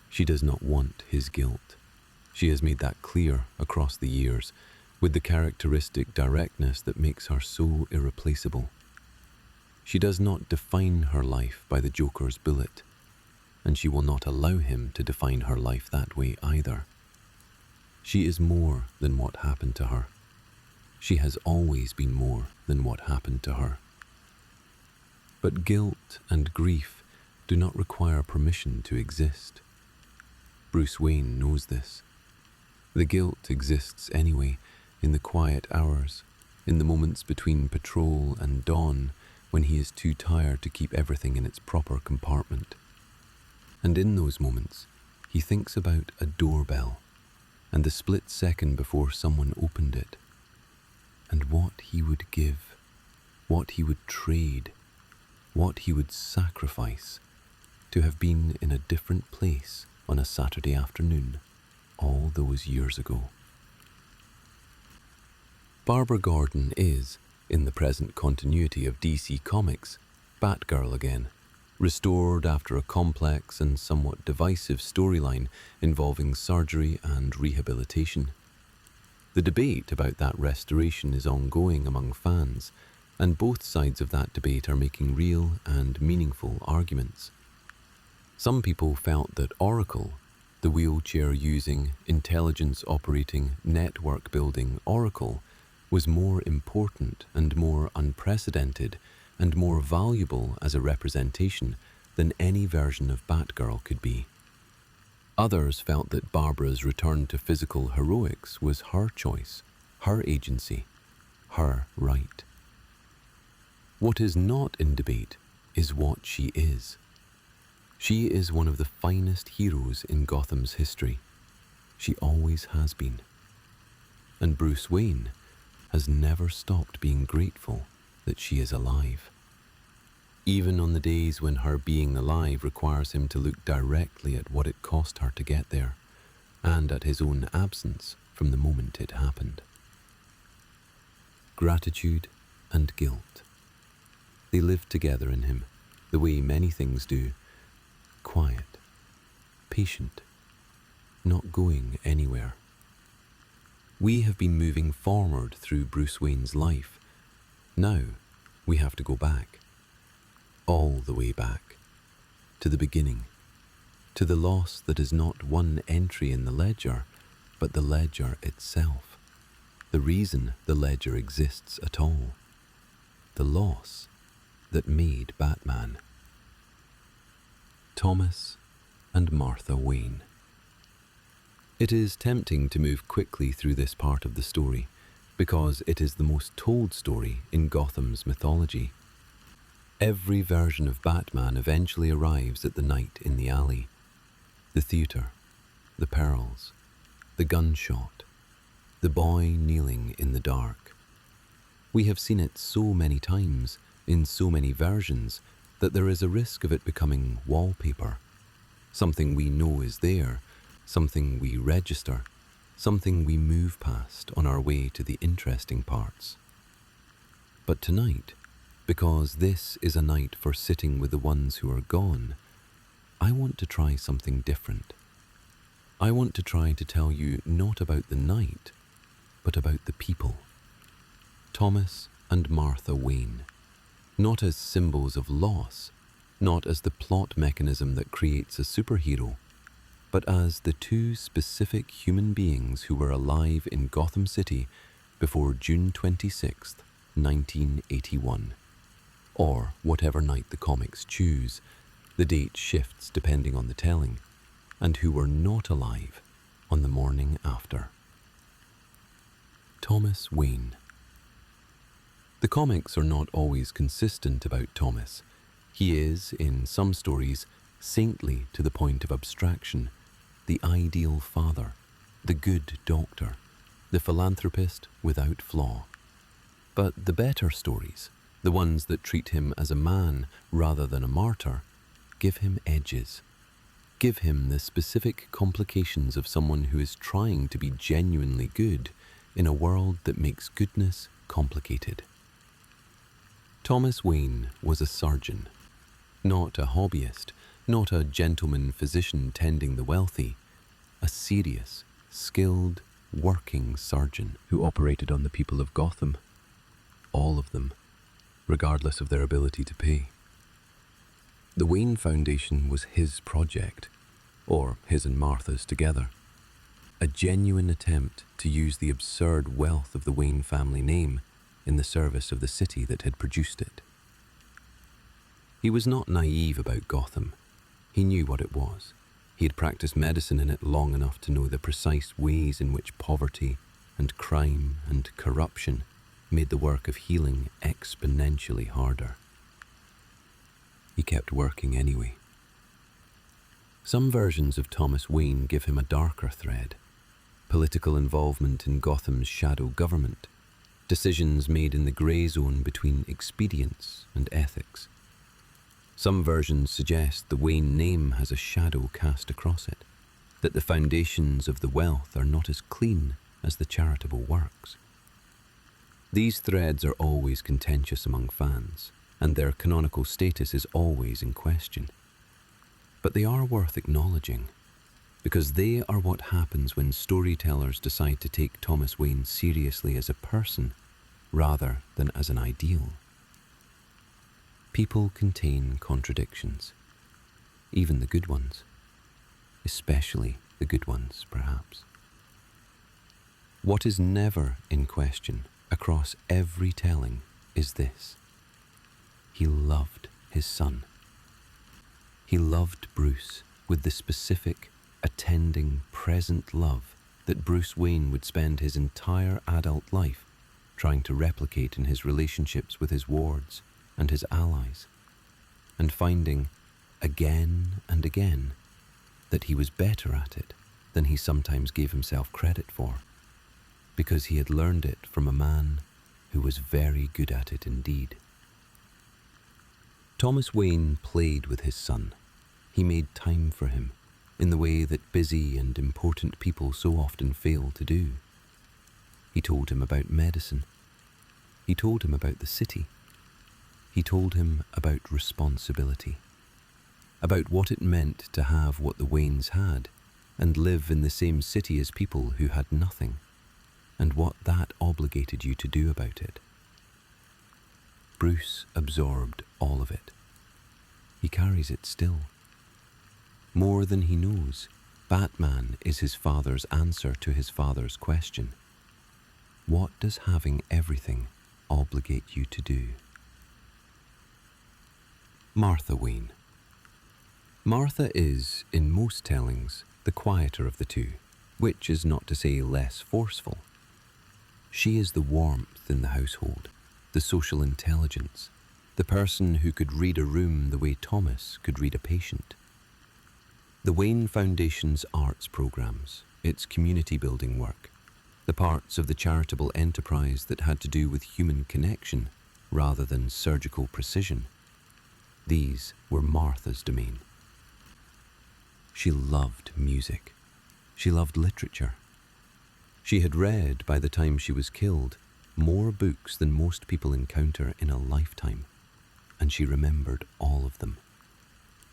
She does not want his guilt. She has made that clear across the years, with the characteristic directness that makes her so irreplaceable. She does not define her life by the Joker's bullet, and she will not allow him to define her life that way either. She is more than what happened to her. She has always been more than what happened to her. But guilt and grief do not require permission to exist. Bruce Wayne knows this. The guilt exists anyway, in the quiet hours, in the moments between patrol and dawn, when he is too tired to keep everything in its proper compartment. And in those moments, he thinks about a doorbell and the split second before someone opened it, and what he would give, what he would trade, what he would sacrifice to have been in a different place on a Saturday afternoon all those years ago. Barbara Gordon is, in the present continuity of DC Comics, Batgirl again, restored after a complex and somewhat divisive storyline involving surgery and rehabilitation. The debate about that restoration is ongoing among fans, and both sides of that debate are making real and meaningful arguments. Some people felt that Oracle, the wheelchair-using, intelligence-operating, network-building Oracle, was more important and more unprecedented and more valuable as a representation than any version of Batgirl could be. Others felt that Barbara's return to physical heroics was her choice, her agency, her right. What is not in debate is what she is. She is one of the finest heroes in Gotham's history. She always has been. And Bruce Wayne has never stopped being grateful that she is alive. Even on the days when her being alive requires him to look directly at what it cost her to get there, and at his own absence from the moment it happened. Gratitude and guilt. They live together in him, the way many things do. Quiet, patient, not going anywhere. We have been moving forward through Bruce Wayne's life. Now, we have to go back. All the way back. To the beginning. To the loss that is not one entry in the ledger, but the ledger itself. The reason the ledger exists at all. The loss that made Batman. Thomas and Martha Wayne. It is tempting to move quickly through this part of the story, because it is the most told story in Gotham's mythology. Every version of Batman eventually arrives at the night in the alley. The theatre, the pearls, the gunshot, the boy kneeling in the dark. We have seen it so many times, in so many versions, that there is a risk of it becoming wallpaper. Something we know is there, something we register, something we move past on our way to the interesting parts. But tonight, because this is a night for sitting with the ones who are gone, I want to try something different. I want to try to tell you not about the night, but about the people. Thomas and Martha Wayne. Not as symbols of loss, not as the plot mechanism that creates a superhero, but as the two specific human beings who were alive in Gotham City before June 26th, 1981. Or whatever night the comics choose, the date shifts depending on the telling, and who were not alive on the morning after. Thomas Wayne. The comics are not always consistent about Thomas. He is, in some stories, saintly to the point of abstraction, the ideal father, the good doctor, the philanthropist without flaw. But the better stories, the ones that treat him as a man rather than a martyr, give him edges. Give him the specific complications of someone who is trying to be genuinely good in a world that makes goodness complicated. Thomas Wayne was a surgeon, not a hobbyist, not a gentleman physician tending the wealthy, a serious, skilled, working surgeon who operated on the people of Gotham, all of them, regardless of their ability to pay. The Wayne Foundation was his project, or his and Martha's together. a genuine attempt to use the absurd wealth of the Wayne family name in the service of the city that had produced it. He was not naive about Gotham. He knew what it was. He had practiced medicine in it long enough to know the precise ways in which poverty and crime and corruption made the work of healing exponentially harder. He kept working anyway. Some versions of Thomas Wayne give him a darker thread: political involvement in Gotham's shadow government, decisions made in the grey zone between expedience and ethics. Some versions suggest the Wayne name has a shadow cast across it, that the foundations of the wealth are not as clean as the charitable works. These threads are always contentious among fans, and their canonical status is always in question. But they are worth acknowledging, because they are what happens when storytellers decide to take Thomas Wayne seriously as a person rather than as an ideal. People contain contradictions, even the good ones, especially the good ones, perhaps. What is never in question across every telling is this: he loved his son. He loved Bruce with the specific, attending, present love that Bruce Wayne would spend his entire adult life trying to replicate in his relationships with his wards and his allies, and finding again and again that he was better at it than he sometimes gave himself credit for, because he had learned it from a man who was very good at it indeed. Thomas Wayne played with his son. He made time for him in the way that busy and important people so often fail to do. He told him about medicine. He told him about the city. He told him about responsibility, about what it meant to have what the Waynes had and live in the same city as people who had nothing, and what that obligated you to do about it. Bruce absorbed all of it. He carries it still. More than he knows, Batman is his father's answer to his father's question: what does having everything obligate you to do? Martha Wayne. Martha is, in most tellings, the quieter of the two, which is not to say less forceful. She is the warmth in the household, the social intelligence, the person who could read a room the way Thomas could read a patient. The Wayne Foundation's arts programs, its community building work, the parts of the charitable enterprise that had to do with human connection rather than surgical precision, these were Martha's domain. She loved music. She loved literature. She had read, by the time she was killed, more books than most people encounter in a lifetime, and she remembered all of them,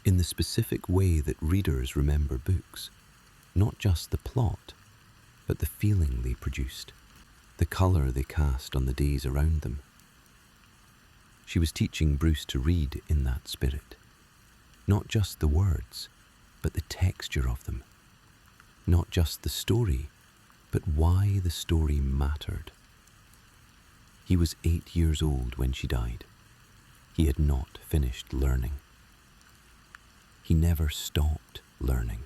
in the specific way that readers remember books, not just the plot, but the feeling they produced, the colour they cast on the days around them. She was teaching Bruce to read in that spirit, not just the words, but the texture of them, not just the story, but why the story mattered. He was 8 years old when she died. He had not finished learning. He never stopped learning.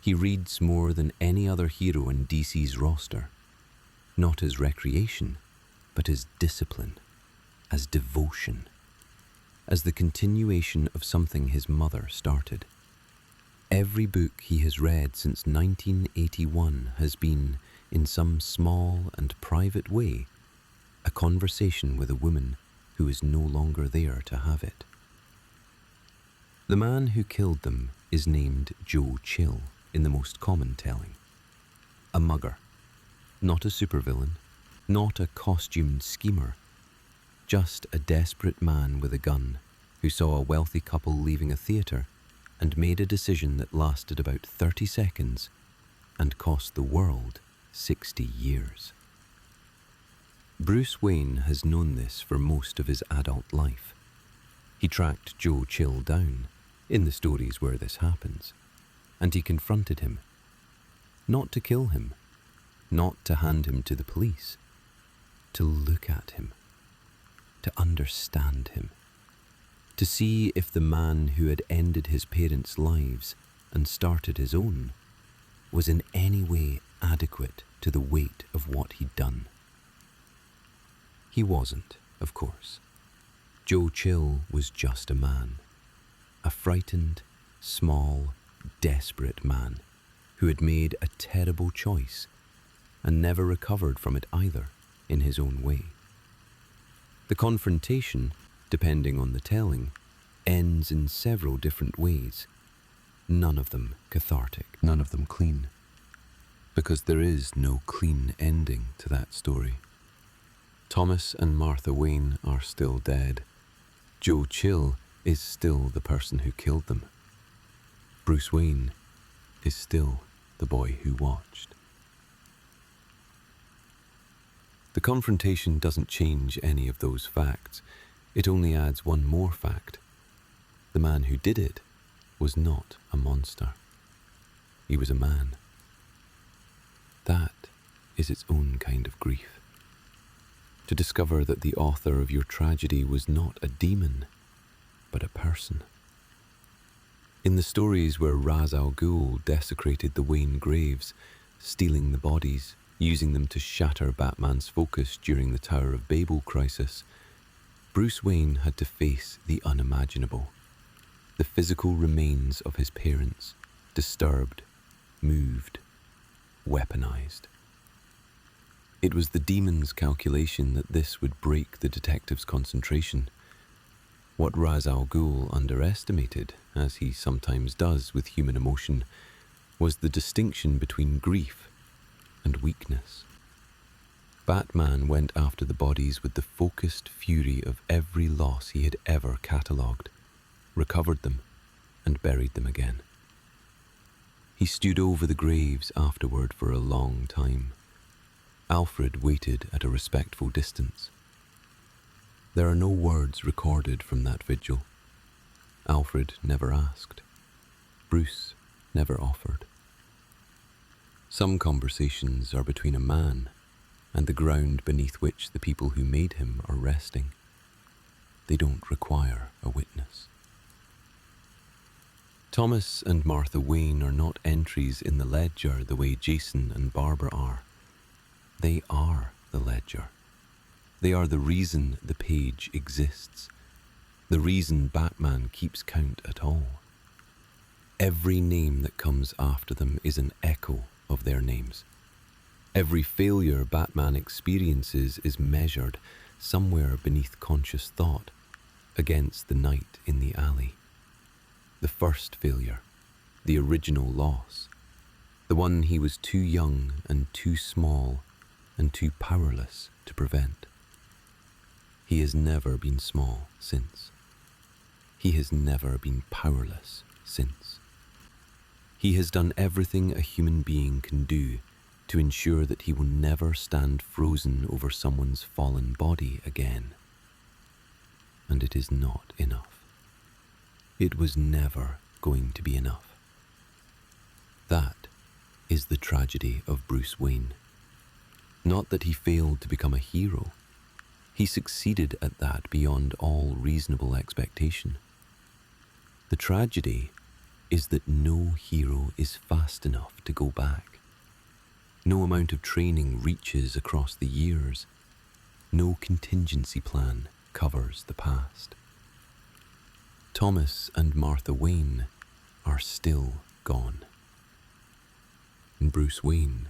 He reads more than any other hero in DC's roster, not as recreation, but as discipline, as devotion, as the continuation of something his mother started. Every book he has read since 1981 has been, in some small and private way, a conversation with a woman who is no longer there to have it. The man who killed them is named Joe Chill in the most common telling. A mugger, not a supervillain, not a costumed schemer, just a desperate man with a gun who saw a wealthy couple leaving a theatre and made a decision that lasted about 30 seconds and cost the world 60 years. Bruce Wayne has known this for most of his adult life. He tracked Joe Chill down, in the stories where this happens, and he confronted him. Not to kill him, not to hand him to the police, to look at him, to understand him, to see if the man who had ended his parents' lives and started his own was in any way adequate to the weight of what he'd done. He wasn't, of course. Joe Chill was just a man, a frightened, small, desperate man who had made a terrible choice and never recovered from it either in his own way. The confrontation, depending on the telling, ends in several different ways, none of them cathartic, none of them clean, because there is no clean ending to that story. Thomas and Martha Wayne are still dead. Joe Chill is still the person who killed them. Bruce Wayne is still the boy who watched. The confrontation doesn't change any of those facts. It only adds one more fact. The man who did it was not a monster. He was a man. That is its own kind of grief. To discover that the author of your tragedy was not a demon, but a person. In the stories where Ra's al Ghul desecrated the Wayne graves, stealing the bodies, using them to shatter Batman's focus during the Tower of Babel crisis, Bruce Wayne had to face the unimaginable. The physical remains of his parents, disturbed, moved, weaponized. It was the demon's calculation that this would break the detective's concentration. What Ra's al Ghul underestimated, as he sometimes does with human emotion, was the distinction between grief and weakness. Batman went after the bodies with the focused fury of every loss he had ever catalogued, recovered them, and buried them again. He stood over the graves afterward for a long time. Alfred waited at a respectful distance. There are no words recorded from that vigil. Alfred never asked. Bruce never offered. Some conversations are between a man and the ground beneath which the people who made him are resting. They don't require a witness. Thomas and Martha Wayne are not entries in the ledger the way Jason and Barbara are. They are the ledger. They are the reason the page exists, the reason Batman keeps count at all. Every name that comes after them is an echo of their names. Every failure Batman experiences is measured somewhere beneath conscious thought against the night in the alley. The first failure, the original loss, the one he was too young and too small and too powerless to prevent. He has never been small since. He has never been powerless since. He has done everything a human being can do to ensure that he will never stand frozen over someone's fallen body again. And it is not enough. It was never going to be enough. That is the tragedy of Bruce Wayne. Not that he failed to become a hero. He succeeded at that beyond all reasonable expectation. The tragedy is that no hero is fast enough to go back. No amount of training reaches across the years. No contingency plan covers the past. Thomas and Martha Wayne are still gone. And Bruce Wayne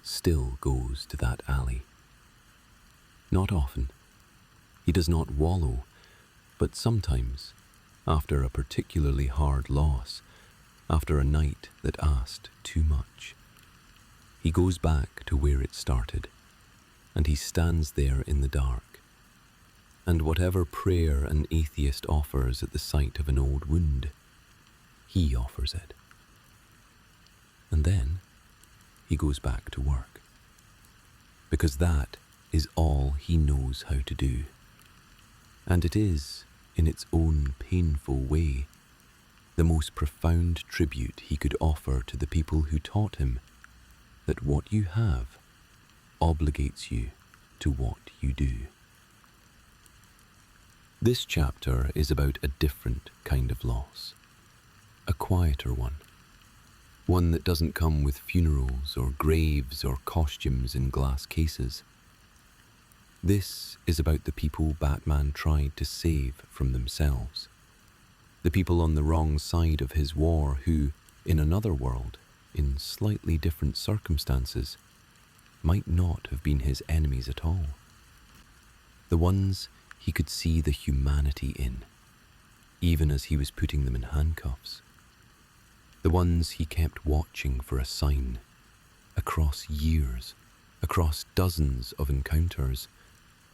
still goes to that alley. Not often. He does not wallow, but sometimes, after a particularly hard loss, after a night that asked too much, he goes back to where it started, and he stands there in the dark, and whatever prayer an atheist offers at the sight of an old wound, he offers it. And then he goes back to work, because that is all he knows how to do. And it is, in its own painful way, the most profound tribute he could offer to the people who taught him that what you have obligates you to what you do. This chapter is about a different kind of loss, a quieter one that doesn't come with funerals or graves or costumes in glass cases. This is about the people Batman tried to save from themselves, the people on the wrong side of his war who, in another world, in slightly different circumstances, might not have been his enemies at all. The ones he could see the humanity in, even as he was putting them in handcuffs. The ones he kept watching for a sign, across years, across dozens of encounters,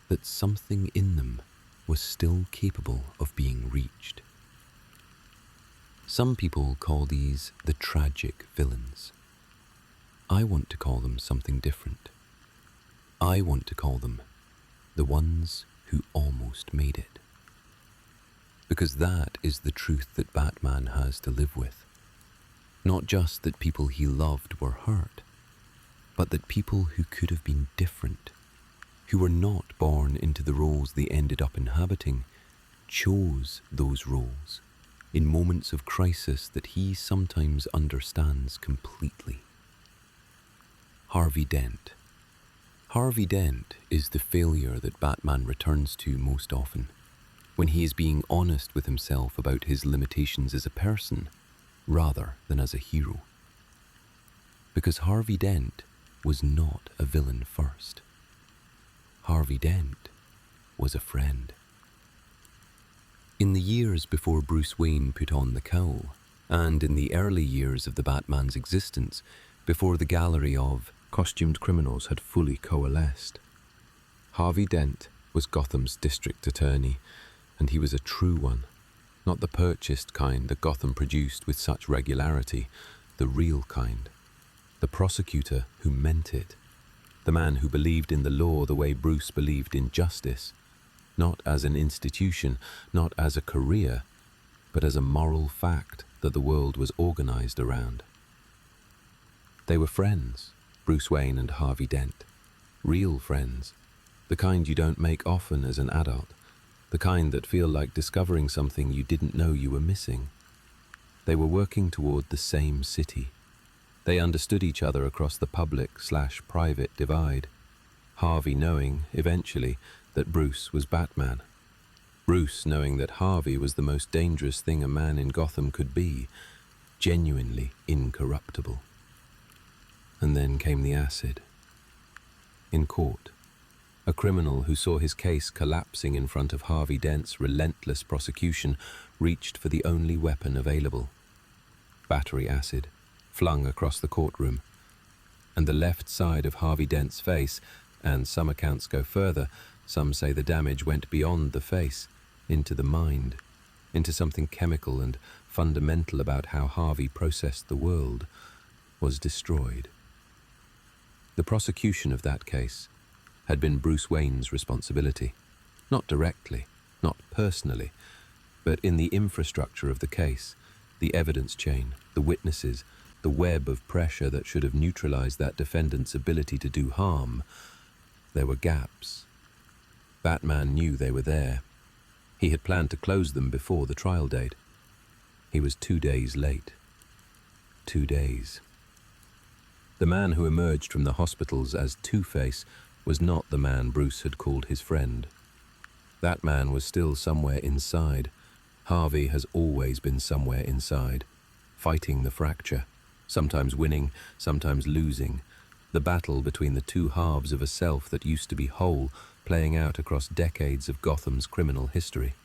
that something in them was still capable of being reached. Some people call these the tragic villains. I want to call them something different. I want to call them the ones who almost made it. Because that is the truth that Batman has to live with. Not just that people he loved were hurt, but that people who could have been different, who were not born into the roles they ended up inhabiting, chose those roles in moments of crisis that he sometimes understands completely. Harvey Dent. Harvey Dent is the failure that Batman returns to most often, when he is being honest with himself about his limitations as a person, rather than as a hero. Because Harvey Dent was not a villain first. Harvey Dent was a friend. In the years before Bruce Wayne put on the cowl, and in the early years of the Batman's existence, before the gallery of costumed criminals had fully coalesced, Harvey Dent was Gotham's district attorney, and he was a true one, not the purchased kind that Gotham produced with such regularity, the real kind, the prosecutor who meant it, the man who believed in the law the way Bruce believed in justice, not as an institution, not as a career, but as a moral fact that the world was organized around. They were friends, Bruce Wayne and Harvey Dent, real friends, the kind you don't make often as an adult, the kind that feel like discovering something you didn't know you were missing. They were working toward the same city. They understood each other across the public/private divide, Harvey knowing, eventually, that Bruce was Batman. Bruce knowing that Harvey was the most dangerous thing a man in Gotham could be, genuinely incorruptible. And then came the acid. In court, a criminal who saw his case collapsing in front of Harvey Dent's relentless prosecution reached for the only weapon available. Battery acid, flung across the courtroom. And the left side of Harvey Dent's face, and some accounts go further, some say the damage went beyond the face, into the mind, into something chemical and fundamental about how Harvey processed the world, was destroyed. The prosecution of that case had been Bruce Wayne's responsibility, not directly, not personally, but in the infrastructure of the case, the evidence chain, the witnesses, the web of pressure that should have neutralized that defendant's ability to do harm. There were gaps. Batman knew they were there. He had planned to close them before the trial date. He was 2 days late. 2 days. The man who emerged from the hospitals as Two-Face was not the man Bruce had called his friend. That man was still somewhere inside. Harvey has always been somewhere inside, fighting the fracture, sometimes winning, sometimes losing, the battle between the two halves of a self that used to be whole, playing out across decades of Gotham's criminal history.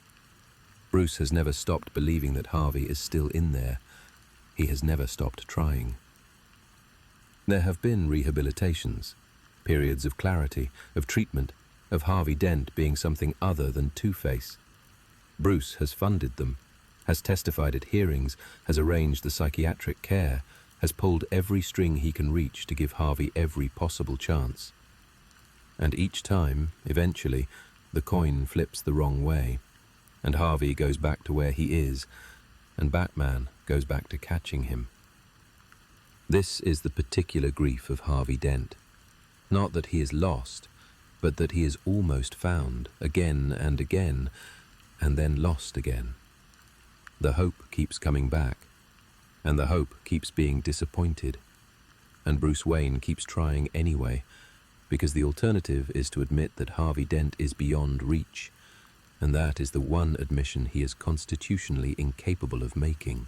Bruce has never stopped believing that Harvey is still in there. He has never stopped trying. There have been rehabilitations, periods of clarity, of treatment, of Harvey Dent being something other than Two-Face. Bruce has funded them, has testified at hearings, has arranged the psychiatric care, has pulled every string he can reach to give Harvey every possible chance. And each time, eventually, the coin flips the wrong way, and Harvey goes back to where he is, and Batman goes back to catching him. This is the particular grief of Harvey Dent. Not that he is lost, but that he is almost found again and again, and then lost again. The hope keeps coming back, and the hope keeps being disappointed, and Bruce Wayne keeps trying anyway, because the alternative is to admit that Harvey Dent is beyond reach, and that is the one admission he is constitutionally incapable of making.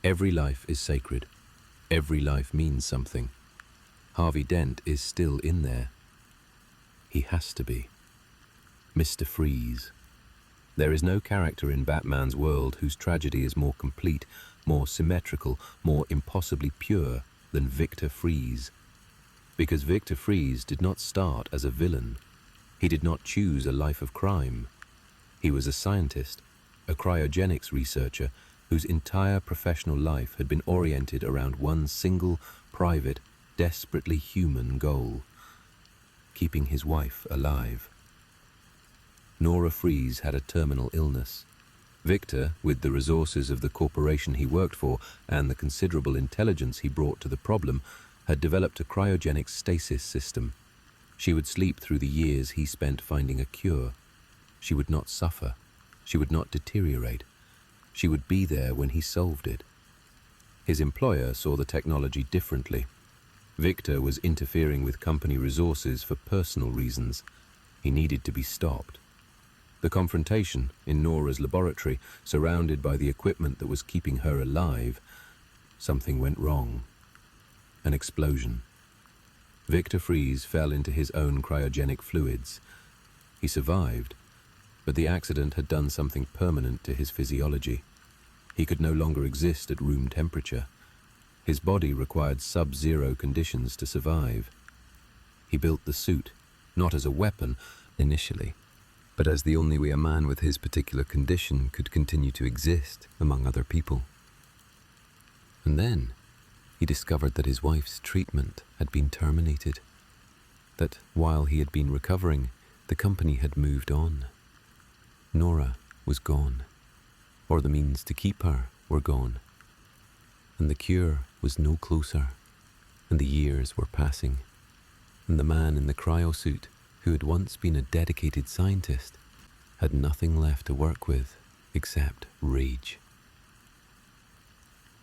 Every life is sacred. Every life means something. Harvey Dent is still in there. He has to be. Mr. Freeze. There is no character in Batman's world whose tragedy is more complete, more symmetrical, more impossibly pure than Victor Freeze. Because Victor Freeze did not start as a villain. He did not choose a life of crime. He was a scientist, a cryogenics researcher whose entire professional life had been oriented around one single, private, desperately human goal: keeping his wife alive. Nora Freeze had a terminal illness. Victor, with the resources of the corporation he worked for and the considerable intelligence he brought to the problem, had developed a cryogenic stasis system. She would sleep through the years he spent finding a cure. She would not suffer. She would not deteriorate. She would be there when he solved it. His employer saw the technology differently. Victor was interfering with company resources for personal reasons. He needed to be stopped. The confrontation in Nora's laboratory, surrounded by the equipment that was keeping her alive, something went wrong. An explosion. Victor Freeze fell into his own cryogenic fluids. He survived, but the accident had done something permanent to his physiology. He could no longer exist at room temperature. His body required sub-zero conditions to survive. He built the suit, not as a weapon initially, but as the only way a man with his particular condition could continue to exist among other people. And then he discovered that his wife's treatment had been terminated, that while he had been recovering, the company had moved on. Nora was gone, or the means to keep her were gone, and the cure was no closer, and the years were passing, and the man in the cryosuit, who had once been a dedicated scientist, had nothing left to work with except rage.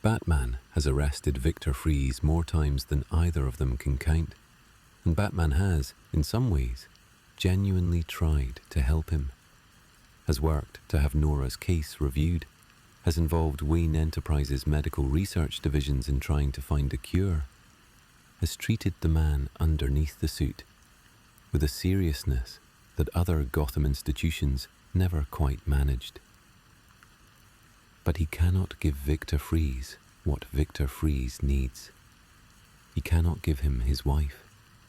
Batman has arrested Victor Freeze more times than either of them can count, and Batman has, in some ways, genuinely tried to help him, has worked to have Nora's case reviewed, has involved Wayne Enterprises' medical research divisions in trying to find a cure, has treated the man underneath the suit with a seriousness that other Gotham institutions never quite managed. But he cannot give Victor Freeze what Victor Freeze needs. He cannot give him his wife,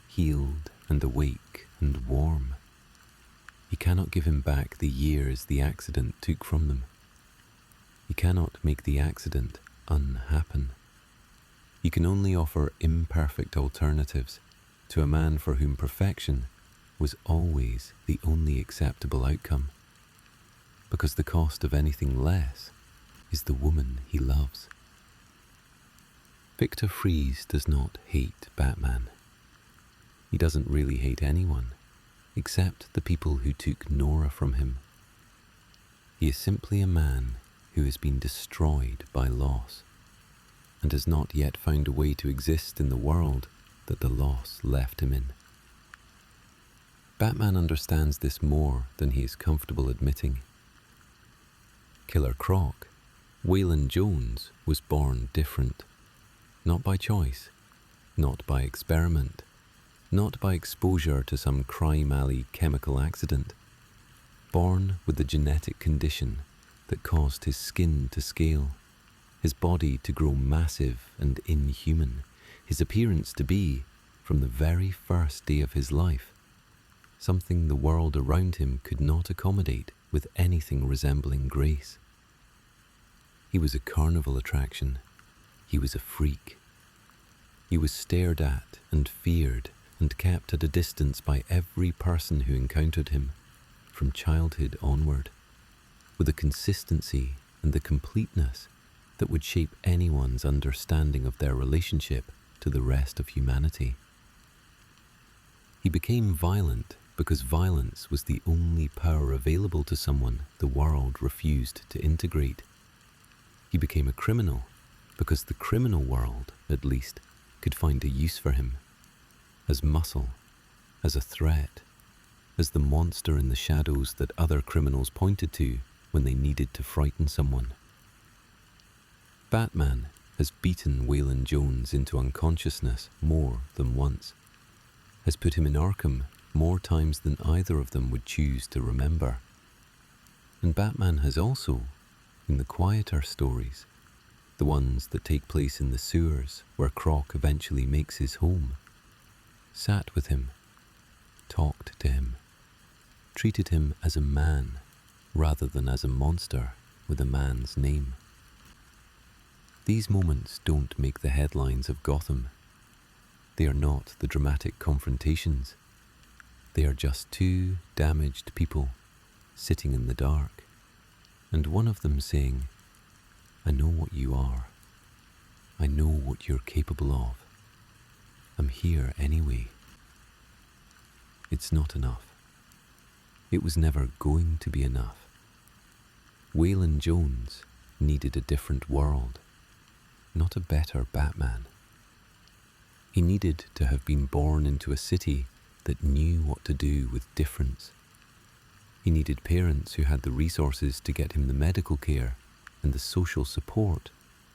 healed and awake and warm. He cannot give him back the years the accident took from them. He cannot make the accident unhappen. He can only offer imperfect alternatives to a man for whom perfection was always the only acceptable outcome, because the cost of anything less is the woman he loves. Victor Freeze does not hate Batman. He doesn't really hate anyone, except the people who took Nora from him. He is simply a man who has been destroyed by loss, and has not yet found a way to exist in the world that the loss left him in. Batman understands this more than he is comfortable admitting. Killer Croc, Waylon Jones, was born different, not by choice, not by experiment, not by exposure to some crime alley chemical accident, born with the genetic condition that caused his skin to scale, his body to grow massive and inhuman, his appearance to be, from the very first day of his life, something the world around him could not accommodate with anything resembling grace. He was a carnival attraction. He was a freak. He was stared at and feared and kept at a distance by every person who encountered him, from childhood onward, with a consistency and the completeness that would shape anyone's understanding of their relationship to the rest of humanity. He became violent because violence was the only power available to someone the world refused to integrate. He became a criminal because the criminal world, at least, could find a use for him, as muscle, as a threat, as the monster in the shadows that other criminals pointed to when they needed to frighten someone. Batman has beaten Waylon Jones into unconsciousness more than once, has put him in Arkham more times than either of them would choose to remember. And Batman has also, in the quieter stories, the ones that take place in the sewers where Croc eventually makes his home, sat with him, talked to him, treated him as a man rather than as a monster with a man's name. These moments don't make the headlines of Gotham. They are not the dramatic confrontations. They are just two damaged people sitting in the dark, and one of them saying, "I know what you are. I know what you're capable of. I'm here anyway." It's not enough. It was never going to be enough. Waylon Jones needed a different world, not a better Batman. He needed to have been born into a city that knew what to do with difference. He needed parents who had the resources to get him the medical care and the social support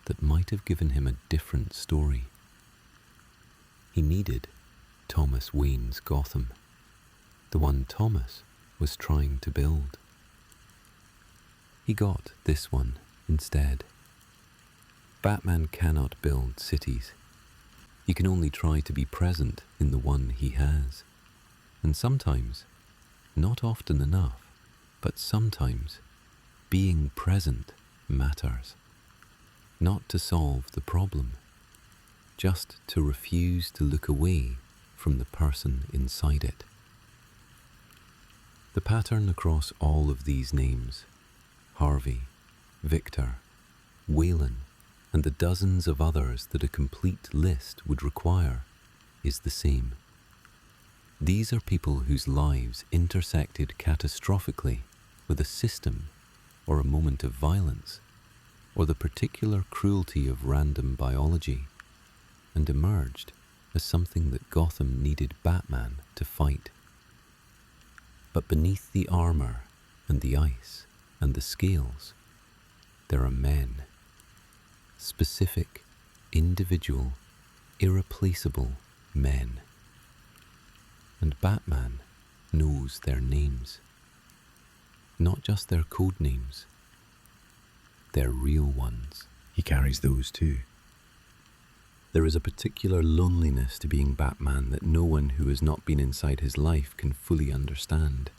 that might have given him a different story. He needed Thomas Wayne's Gotham, the one Thomas was trying to build. He got this one instead. Batman cannot build cities. He can only try to be present in the one he has. And sometimes, not often enough, but sometimes, being present matters. Not to solve the problem, just to refuse to look away from the person inside it. The pattern across all of these names, Harvey, Victor, Waylon, and the dozens of others that a complete list would require, is the same. These are people whose lives intersected catastrophically with a system or a moment of violence or the particular cruelty of random biology and emerged as something that Gotham needed Batman to fight. But beneath the armor and the ice and the scales, there are men. Specific, individual, irreplaceable men. And Batman knows their names. Not just their code names. Their real ones. He carries those too. There is a particular loneliness to being Batman that no one who has not been inside his life can fully understand.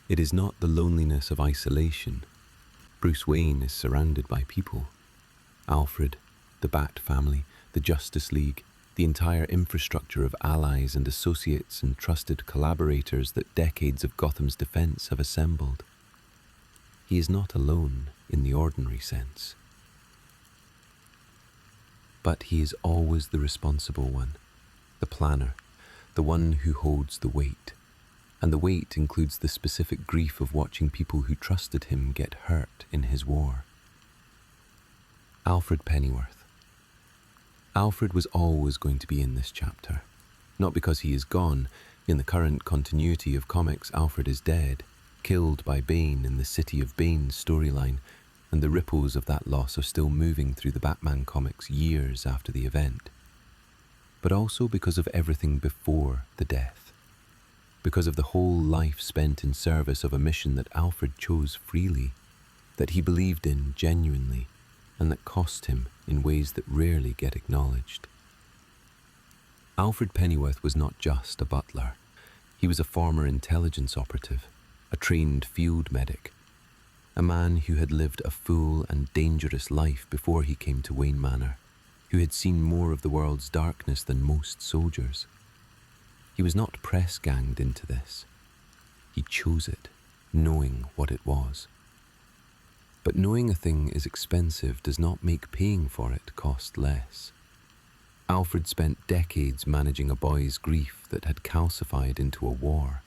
It is not the loneliness of isolation. Bruce Wayne is surrounded by people. Alfred, the Bat family, the Justice League, the entire infrastructure of allies and associates and trusted collaborators that decades of Gotham's defense have assembled. He is not alone in the ordinary sense. But he is always the responsible one, the planner, the one who holds the weight. And the weight includes the specific grief of watching people who trusted him get hurt in his war. Alfred Pennyworth. Alfred was always going to be in this chapter. Not because he is gone. In the current continuity of comics, Alfred is dead, killed by Bane in the City of Bane storyline, and the ripples of that loss are still moving through the Batman comics years after the event. But also because of everything before the death. Because of the whole life spent in service of a mission that Alfred chose freely, that he believed in genuinely, and that cost him in ways that rarely get acknowledged. Alfred Pennyworth was not just a butler. He was a former intelligence operative, a trained field medic, a man who had lived a full and dangerous life before he came to Wayne Manor, who had seen more of the world's darkness than most soldiers. He was not press-ganged into this. He chose it, knowing what it was. But knowing a thing is expensive does not make paying for it cost less. Alfred spent decades managing a boy's grief that had calcified into a war.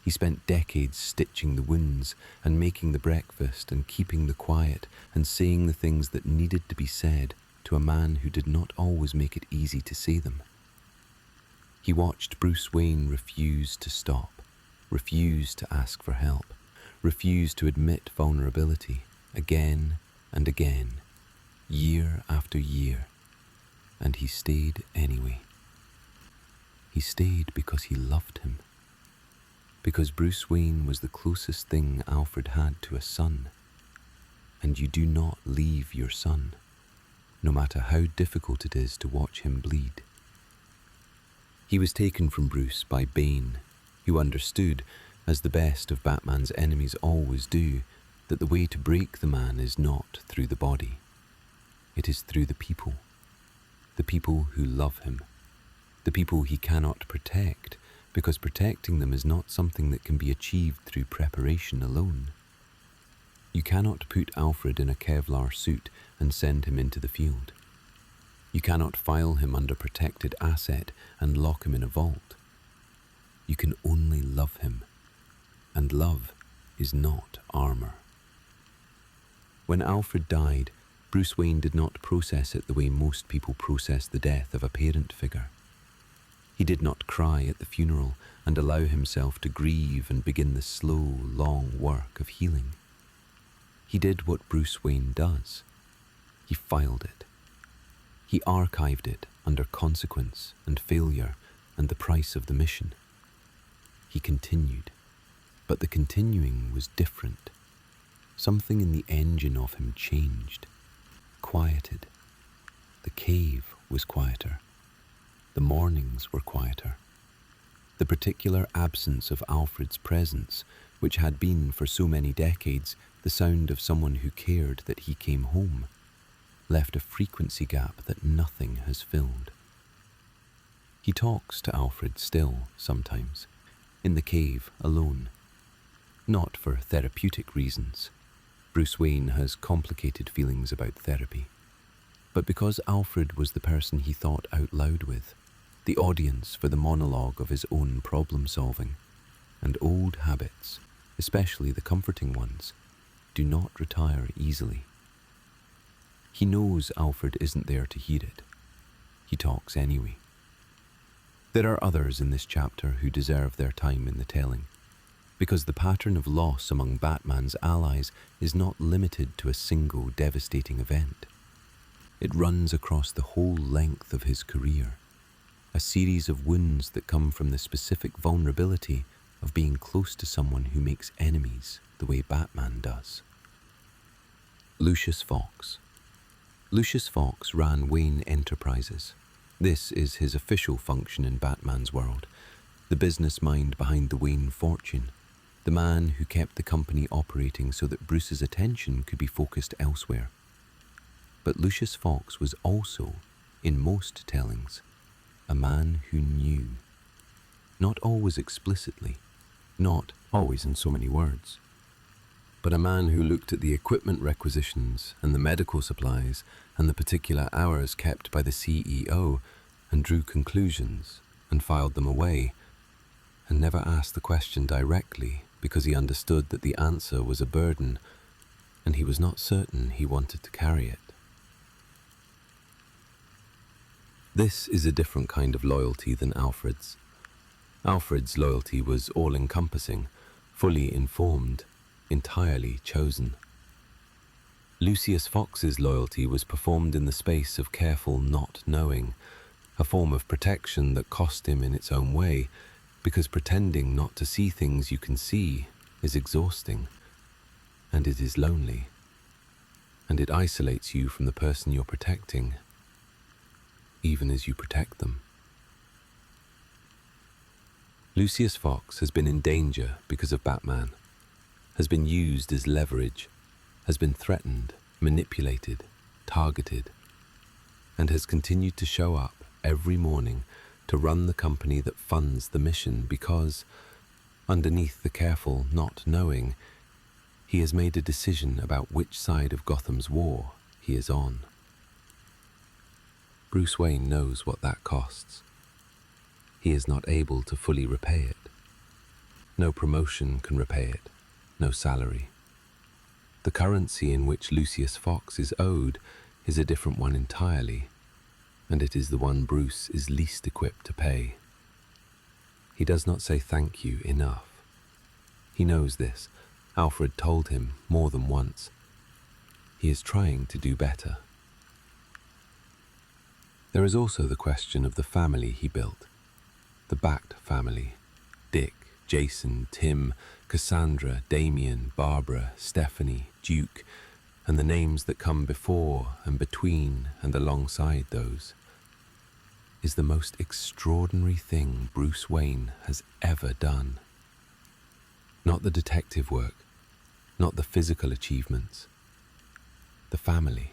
He spent decades stitching the wounds and making the breakfast and keeping the quiet and saying the things that needed to be said to a man who did not always make it easy to say them. He watched Bruce Wayne refuse to stop, refuse to ask for help, refuse to admit vulnerability again and again, year after year, and he stayed anyway. He stayed because he loved him. Because Bruce Wayne was the closest thing Alfred had to a son, and you do not leave your son, no matter how difficult it is to watch him bleed. He was taken from Bruce by Bane, who understood, as the best of Batman's enemies always do, that the way to break the man is not through the body. It is through the people who love him, the people he cannot protect, because protecting them is not something that can be achieved through preparation alone. You cannot put Alfred in a Kevlar suit and send him into the field. You cannot file him under protected asset and lock him in a vault. You can only love him, and love is not armor. When Alfred died, Bruce Wayne did not process it the way most people process the death of a parent figure. He did not cry at the funeral and allow himself to grieve and begin the slow, long work of healing. He did what Bruce Wayne does. He filed it. He archived it under consequence and failure and the price of the mission. He continued, but the continuing was different. Something in the engine of him changed, quieted. The cave was quieter. The mornings were quieter. The particular absence of Alfred's presence, which had been for so many decades the sound of someone who cared that he came home, left a frequency gap that nothing has filled. He talks to Alfred still, sometimes, in the cave alone. Not for therapeutic reasons. Bruce Wayne has complicated feelings about therapy. But because Alfred was the person he thought out loud with, the audience for the monologue of his own problem-solving, and old habits, especially the comforting ones, do not retire easily. He knows Alfred isn't there to hear it. He talks anyway. There are others in this chapter who deserve their time in the telling, because the pattern of loss among Batman's allies is not limited to a single devastating event. It runs across the whole length of his career, a series of wounds that come from the specific vulnerability of being close to someone who makes enemies the way Batman does. Lucius Fox. Lucius Fox ran Wayne Enterprises. This is his official function in Batman's world, the business mind behind the Wayne fortune, the man who kept the company operating so that Bruce's attention could be focused elsewhere. But Lucius Fox was also, in most tellings, a man who knew. Not always explicitly, not always in so many words, but a man who looked at the equipment requisitions and the medical supplies and the particular hours kept by the CEO and drew conclusions and filed them away, and never asked the question directly because he understood that the answer was a burden and he was not certain he wanted to carry it. This is a different kind of loyalty than Alfred's. Alfred's loyalty was all-encompassing, fully informed, entirely chosen. Lucius Fox's loyalty was performed in the space of careful not knowing, a form of protection that cost him in its own way, because pretending not to see things you can see is exhausting, and it is lonely, and it isolates you from the person you're protecting, even as you protect them. Lucius Fox has been in danger because of Batman, has been used as leverage, has been threatened, manipulated, targeted, and has continued to show up every morning to run the company that funds the mission because, underneath the careful not knowing, He has made a decision about which side of Gotham's war he is on. Bruce Wayne knows what that costs. He is not able to fully repay it. No promotion can repay it, no salary. The currency in which Lucius Fox is owed is a different one entirely, and it is the one Bruce is least equipped to pay. He does not say thank you enough. He knows this. Alfred told him more than once. He is trying to do better. There is also the question of the family he built. The Bat family. Dick, Jason, Tim, Cassandra, Damien, Barbara, Stephanie, Duke, and the names that come before and between and alongside those, is the most extraordinary thing Bruce Wayne has ever done. Not the detective work, not the physical achievements, the family.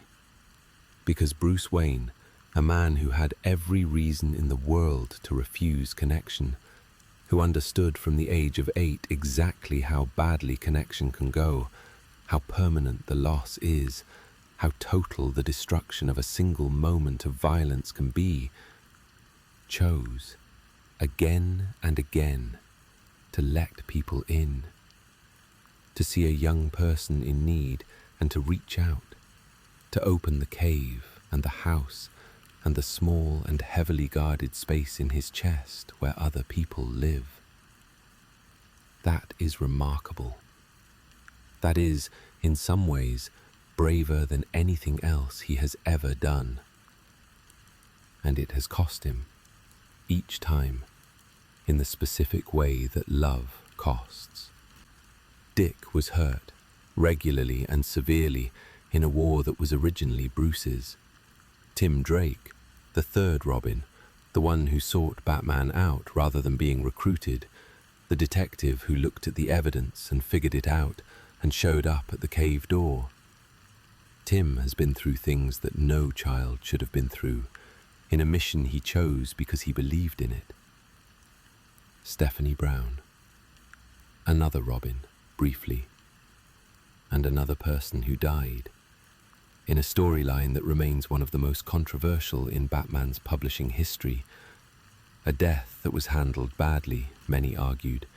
Because Bruce Wayne, a man who had every reason in the world to refuse connection, who understood from the age of 8 exactly how badly connection can go, how permanent the loss is, how total the destruction of a single moment of violence can be, chose, again and again, to let people in, to see a young person in need and to reach out, to open the cave and the house and the small and heavily guarded space in his chest where other people live. That is remarkable. That is, in some ways, braver than anything else he has ever done. And it has cost him, each time, in the specific way that love costs. Dick was hurt, regularly and severely, in a war that was originally Bruce's. Tim Drake, the third Robin, the one who sought Batman out rather than being recruited, the detective who looked at the evidence and figured it out and showed up at the cave door. Tim has been through things that no child should have been through, in a mission he chose because he believed in it. Stephanie Brown, another Robin, briefly, and another person who died, in a storyline that remains one of the most controversial in Batman's publishing history, a death that was handled badly, many argued,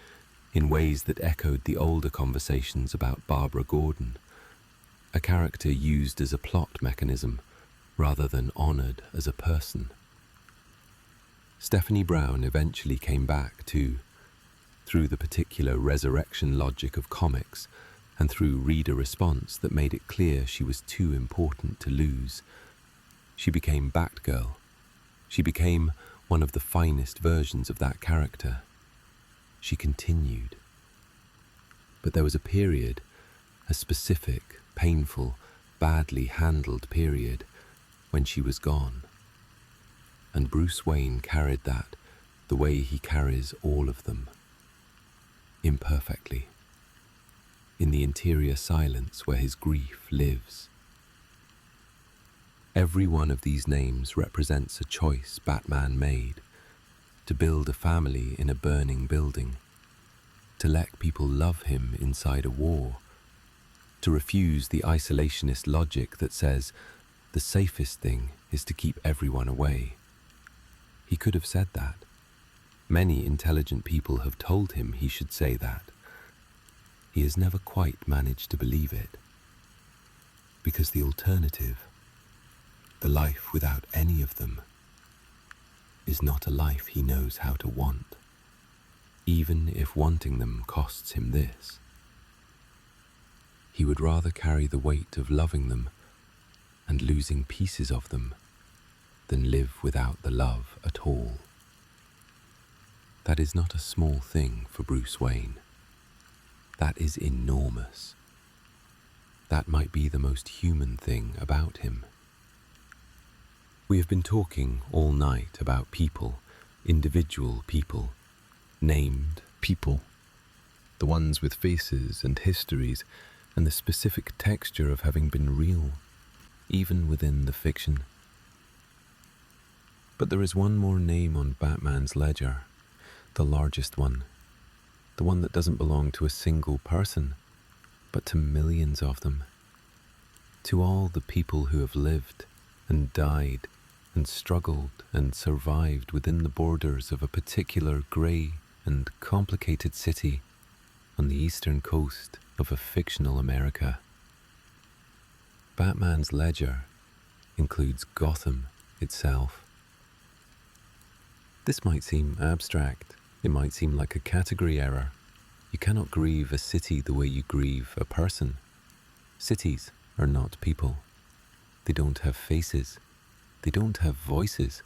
in ways that echoed the older conversations about Barbara Gordon, a character used as a plot mechanism rather than honored as a person. Stephanie Brown eventually came back too, through the particular resurrection logic of comics and through reader response that made it clear she was too important to lose. She became Batgirl. She became one of the finest versions of that character. She continued. But there was a period, a specific, painful, badly handled period, when she was gone. And Bruce Wayne carried that the way he carries all of them. Imperfectly. In the interior silence where his grief lives. Every one of these names represents a choice Batman made, to build a family in a burning building, to let people love him inside a war, to refuse the isolationist logic that says the safest thing is to keep everyone away. He could have said that. Many intelligent people have told him he should say that. He has never quite managed to believe it. Because the alternative, the life without any of them, is not a life he knows how to want, even if wanting them costs him this. He would rather carry the weight of loving them and losing pieces of them than live without the love at all. That is not a small thing for Bruce Wayne. That is enormous. That might be the most human thing about him. We have been talking all night about people, individual people, named people, the ones with faces and histories and the specific texture of having been real, even within the fiction. But there is one more name on Batman's ledger, the largest one, the one that doesn't belong to a single person, but to millions of them. To all the people who have lived and died and struggled and survived within the borders of a particular grey and complicated city on the eastern coast of a fictional America. Batman's ledger includes Gotham itself. This might seem abstract. It might seem like a category error. You cannot grieve a city the way you grieve a person. Cities are not people. They don't have faces. They don't have voices.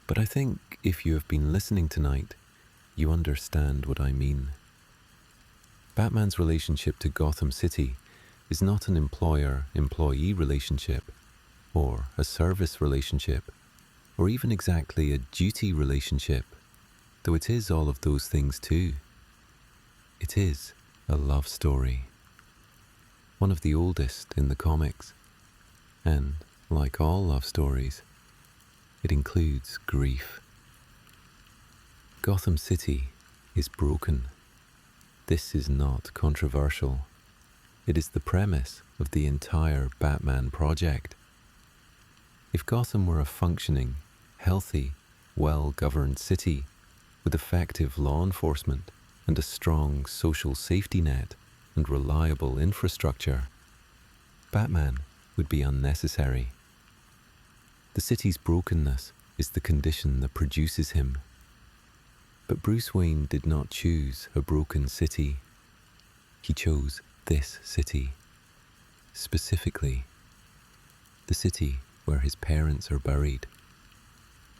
But I think if you have been listening tonight, you understand what I mean. Batman's relationship to Gotham City is not an employer-employee relationship, or a service relationship, or even exactly a duty relationship, though it is all of those things too. It is a love story. One of the oldest in the comics. And, like all love stories, it includes grief. Gotham City is broken. This is not controversial. It is the premise of the entire Batman project. If Gotham were a functioning, healthy, well-governed city with effective law enforcement and a strong social safety net and reliable infrastructure, Batman would be unnecessary. The city's brokenness is the condition that produces him. But Bruce Wayne did not choose a broken city. He chose this city. Specifically, the city where his parents are buried.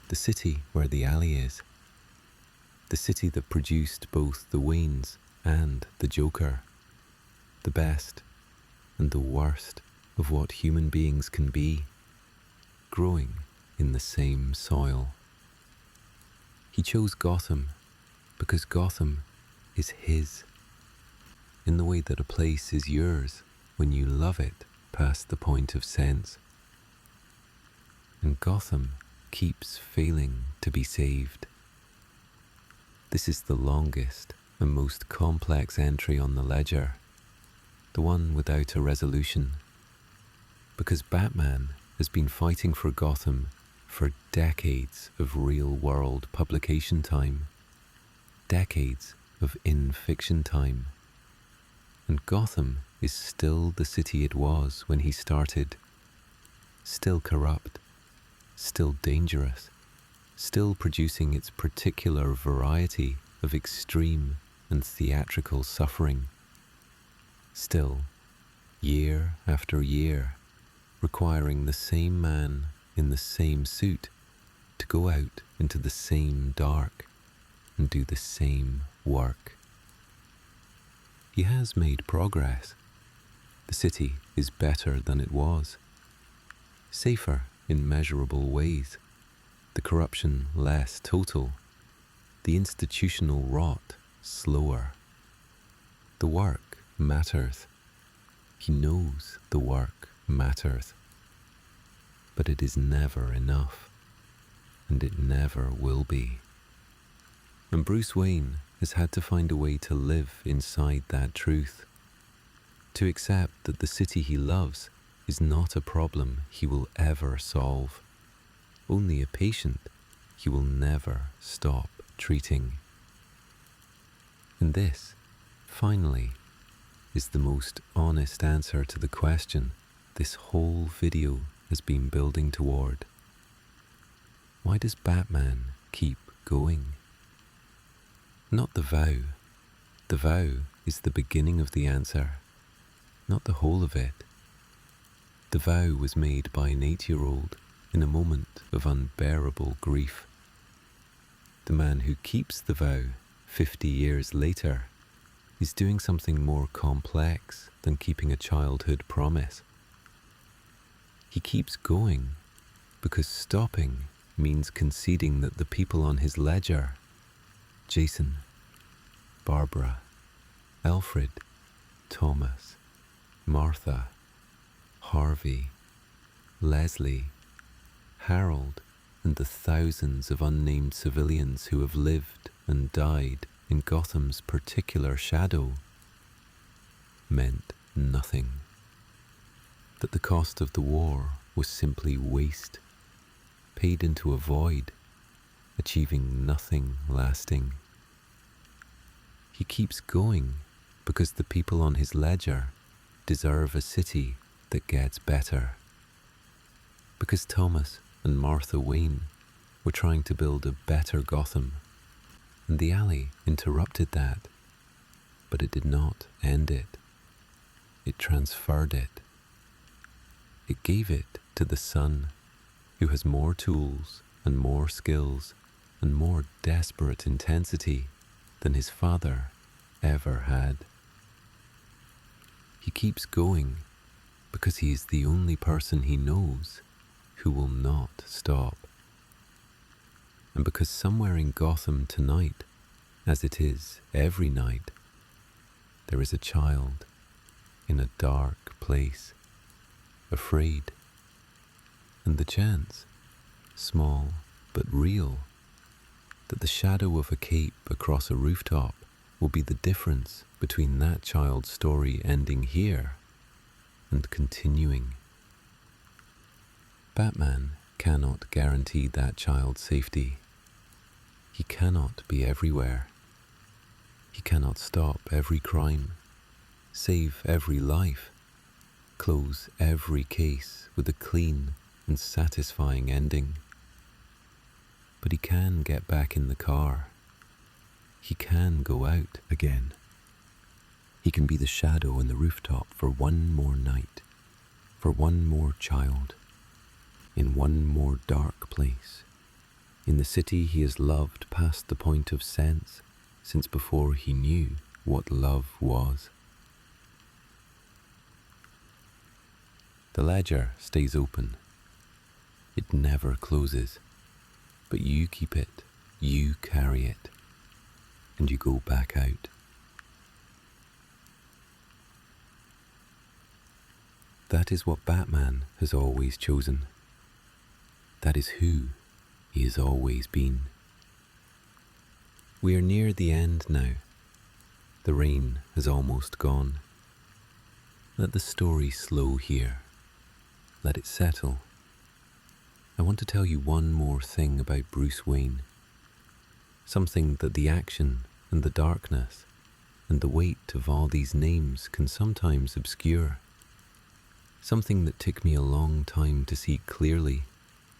The city where the alley is. The city that produced both the Waynes and the Joker. The best and the worst of what human beings can be, growing in the same soil. He chose Gotham because Gotham is his, in the way that a place is yours when you love it past the point of sense. And Gotham keeps failing to be saved. This is the longest and most complex entry on the ledger, the one without a resolution, because Batman has been fighting for Gotham for decades of real-world publication time, decades of in-fiction time. And Gotham is still the city it was when he started, still corrupt, still dangerous, still producing its particular variety of extreme and theatrical suffering, still, year after year, requiring the same man in the same suit to go out into the same dark and do the same work. He has made progress. The city is better than it was, safer in measurable ways, the corruption less total, the institutional rot slower. The work matters. He knows the work matters. But it is never enough, and it never will be. And Bruce Wayne has had to find a way to live inside that truth, to accept that the city he loves is not a problem he will ever solve, only a patient he will never stop treating. And this, finally, is the most honest answer to the question this whole video has been building toward. Why does Batman keep going? Not the vow. The vow is the beginning of the answer, not the whole of it. The vow was made by an 8-year-old in a moment of unbearable grief. The man who keeps the vow 50 years later is doing something more complex than keeping a childhood promise. He keeps going because stopping means conceding that the people on his ledger, Jason, Barbara, Alfred, Thomas, Martha, Harvey, Leslie, Harold, and the thousands of unnamed civilians who have lived and died in Gotham's particular shadow, meant nothing, that the cost of the war was simply waste, paid into a void, achieving nothing lasting. He keeps going because the people on his ledger deserve a city that gets better. Because Thomas and Martha Wayne were trying to build a better Gotham, and the alley interrupted that, but it did not end it. It transferred it. It gave it to the son, who has more tools and more skills and more desperate intensity than his father ever had. He keeps going because he is the only person he knows who will not stop. And because somewhere in Gotham tonight, as it is every night, there is a child in a dark place, afraid, and the chance, small but real, that the shadow of a cape across a rooftop will be the difference between that child's story ending here and continuing. Batman cannot guarantee that child's safety. He cannot be everywhere. He cannot stop every crime, save every life, close every case with a clean and satisfying ending. But he can get back in the car. He can go out again. He can be the shadow on the rooftop for one more night, for one more child, in one more dark place, in the city he has loved past the point of sense since before he knew what love was. The ledger stays open. It never closes, but you keep it, you carry it, and you go back out. That is what Batman has always chosen. That is who he has always been. We are near the end now. The rain has almost gone. Let the story slow here. Let it settle. I want to tell you one more thing about Bruce Wayne. Something that the action and the darkness and the weight of all these names can sometimes obscure. Something that took me a long time to see clearly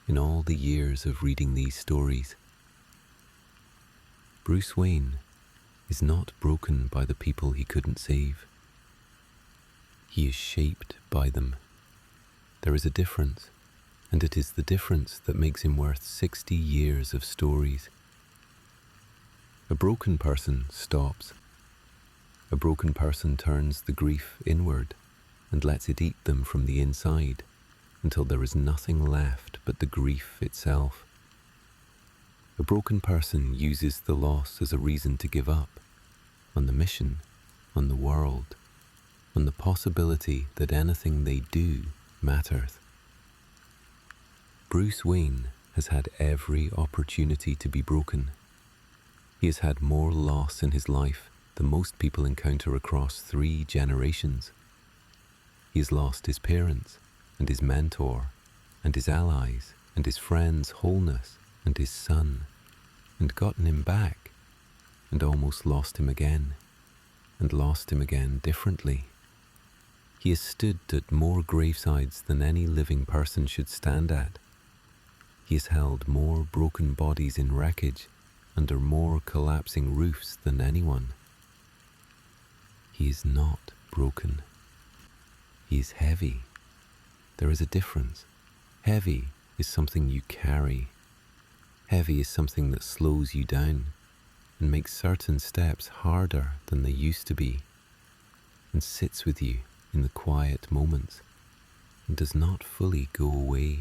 in all the years of reading these stories. Bruce Wayne is not broken by the people he couldn't save. He is shaped by them. There is a difference, and it is the difference that makes him worth 60 years of stories. A broken person stops. A broken person turns the grief inward and lets it eat them from the inside until there is nothing left but the grief itself. A broken person uses the loss as a reason to give up on the mission, on the world, on the possibility that anything they do matters. Bruce Wayne has had every opportunity to be broken. He has had more loss in his life than most people encounter across 3 generations. He has lost his parents and his mentor and his allies and his friend's wholeness and his son, and gotten him back and almost lost him again, and lost him again differently. He has stood at more gravesides than any living person should stand at. He has held more broken bodies in wreckage under more collapsing roofs than anyone. He is not broken. He is heavy. There is a difference. Heavy is something you carry. Heavy is something that slows you down and makes certain steps harder than they used to be, and sits with you in the quiet moments and does not fully go away.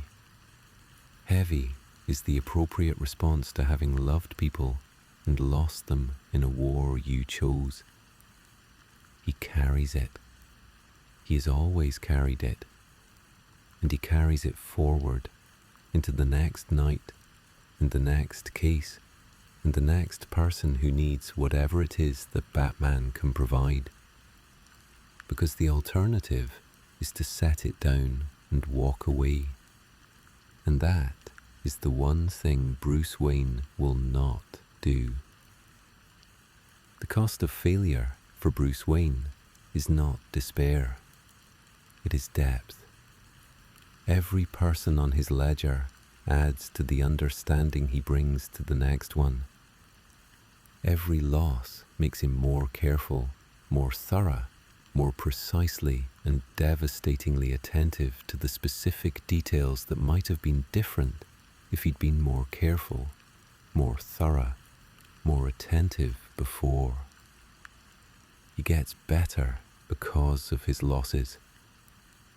Heavy is the appropriate response to having loved people and lost them in a war you chose. He carries it. He has always carried it, and he carries it forward into the next night, and the next case, and the next person who needs whatever it is that Batman can provide. because the alternative is to set it down and walk away. And that is the one thing Bruce Wayne will not do. The cost of failure for Bruce Wayne is not despair. It is depth. Every person on his ledger adds to the understanding he brings to the next one. Every loss makes him more careful, more thorough, more precisely and devastatingly attentive to the specific details that might have been different if he'd been more careful, more thorough, more attentive before. He gets better because of his losses,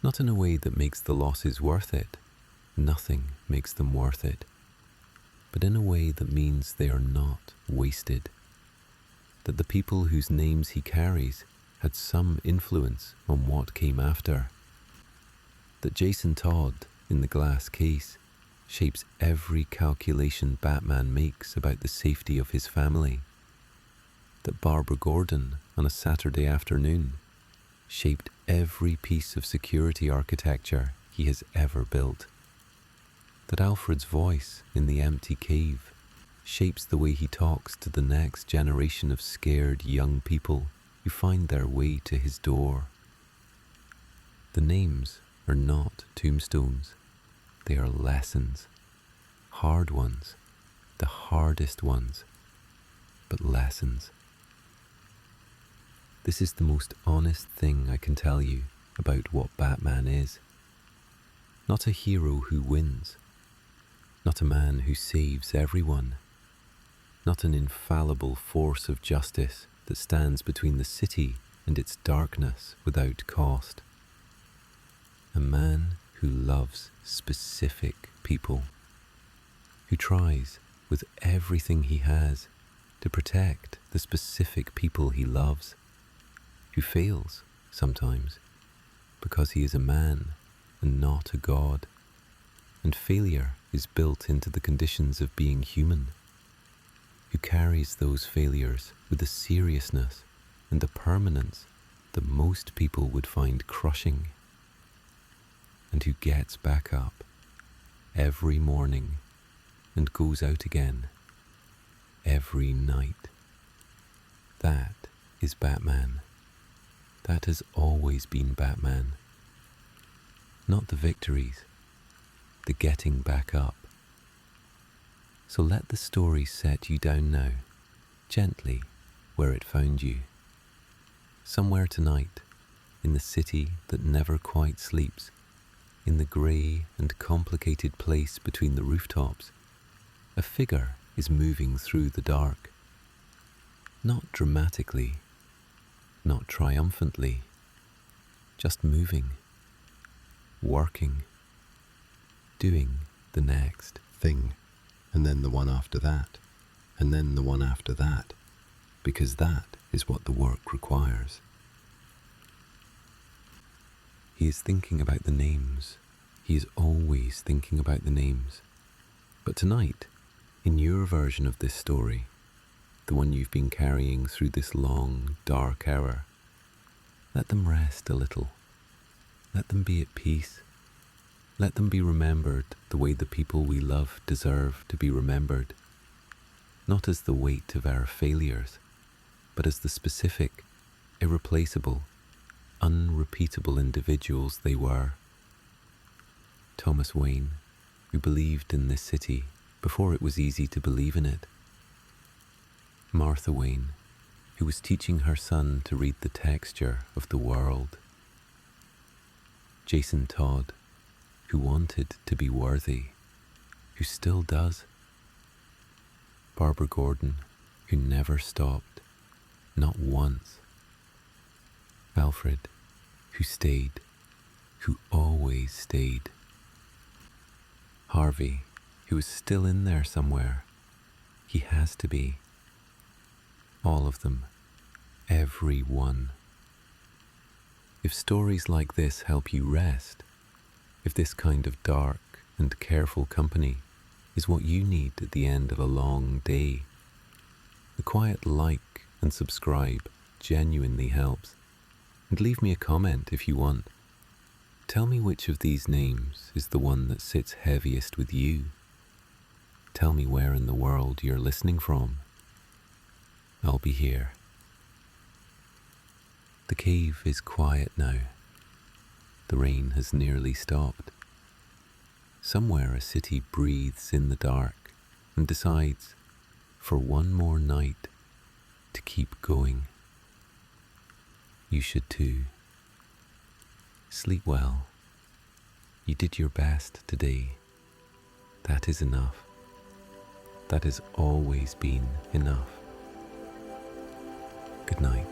not in a way that makes the losses worth it. Nothing makes them worth it, but in a way that means they are not wasted, that the people whose names he carries had some influence on what came after, that Jason Todd in the glass case shapes every calculation Batman makes about the safety of his family, that Barbara Gordon on a Saturday afternoon shaped every piece of security architecture he has ever built, that Alfred's voice in the empty cave shapes the way he talks to the next generation of scared young people who find their way to his door. The names are not tombstones. They are lessons. Hard ones. The hardest ones. But lessons. This is the most honest thing I can tell you about what Batman is. Not a hero who wins. Not a man who saves everyone. Not an infallible force of justice that stands between the city and its darkness without cost. A man who loves specific people, who tries with everything he has to protect the specific people he loves, who fails sometimes because he is a man and not a god, and failure is built into the conditions of being human, who carries those failures with a seriousness and a permanence that most people would find crushing, and who gets back up every morning and goes out again every night. That is Batman. That has always been Batman. Not the victories, the getting back up. So let the story set you down now, gently, where it found you. Somewhere tonight, in the city that never quite sleeps, in the grey and complicated place between the rooftops, a figure is moving through the dark. Not dramatically, not triumphantly, just moving, working, doing the next thing, and then the one after that, and then the one after that, because that is what the work requires. He is thinking about the names. He is always thinking about the names. But tonight, in your version of this story, the one you've been carrying through this long, dark hour, let them rest a little. Let them be at peace. Let them be remembered the way the people we love deserve to be remembered, not as the weight of our failures, but as the specific, irreplaceable, unrepeatable individuals they were. Thomas Wayne, who believed in this city before it was easy to believe in it. Martha Wayne, who was teaching her son to read the texture of the world. Jason Todd, who wanted to be worthy, who still does. Barbara Gordon, who never stopped, not once. Alfred, who stayed, who always stayed. Harvey, who is still in there somewhere. He has to be. All of them, every one. If stories like this help you rest, if this kind of dark and careful company is what you need at the end of a long day, the quiet like and subscribe genuinely helps. And leave me a comment if you want. Tell me which of these names is the one that sits heaviest with you. Tell me where in the world you're listening from. I'll be here. The cave is quiet now. The rain has nearly stopped. Somewhere a city breathes in the dark and decides, for one more night, to keep going. You should too. Sleep well. You did your best today. That is enough. That has always been enough. Good night.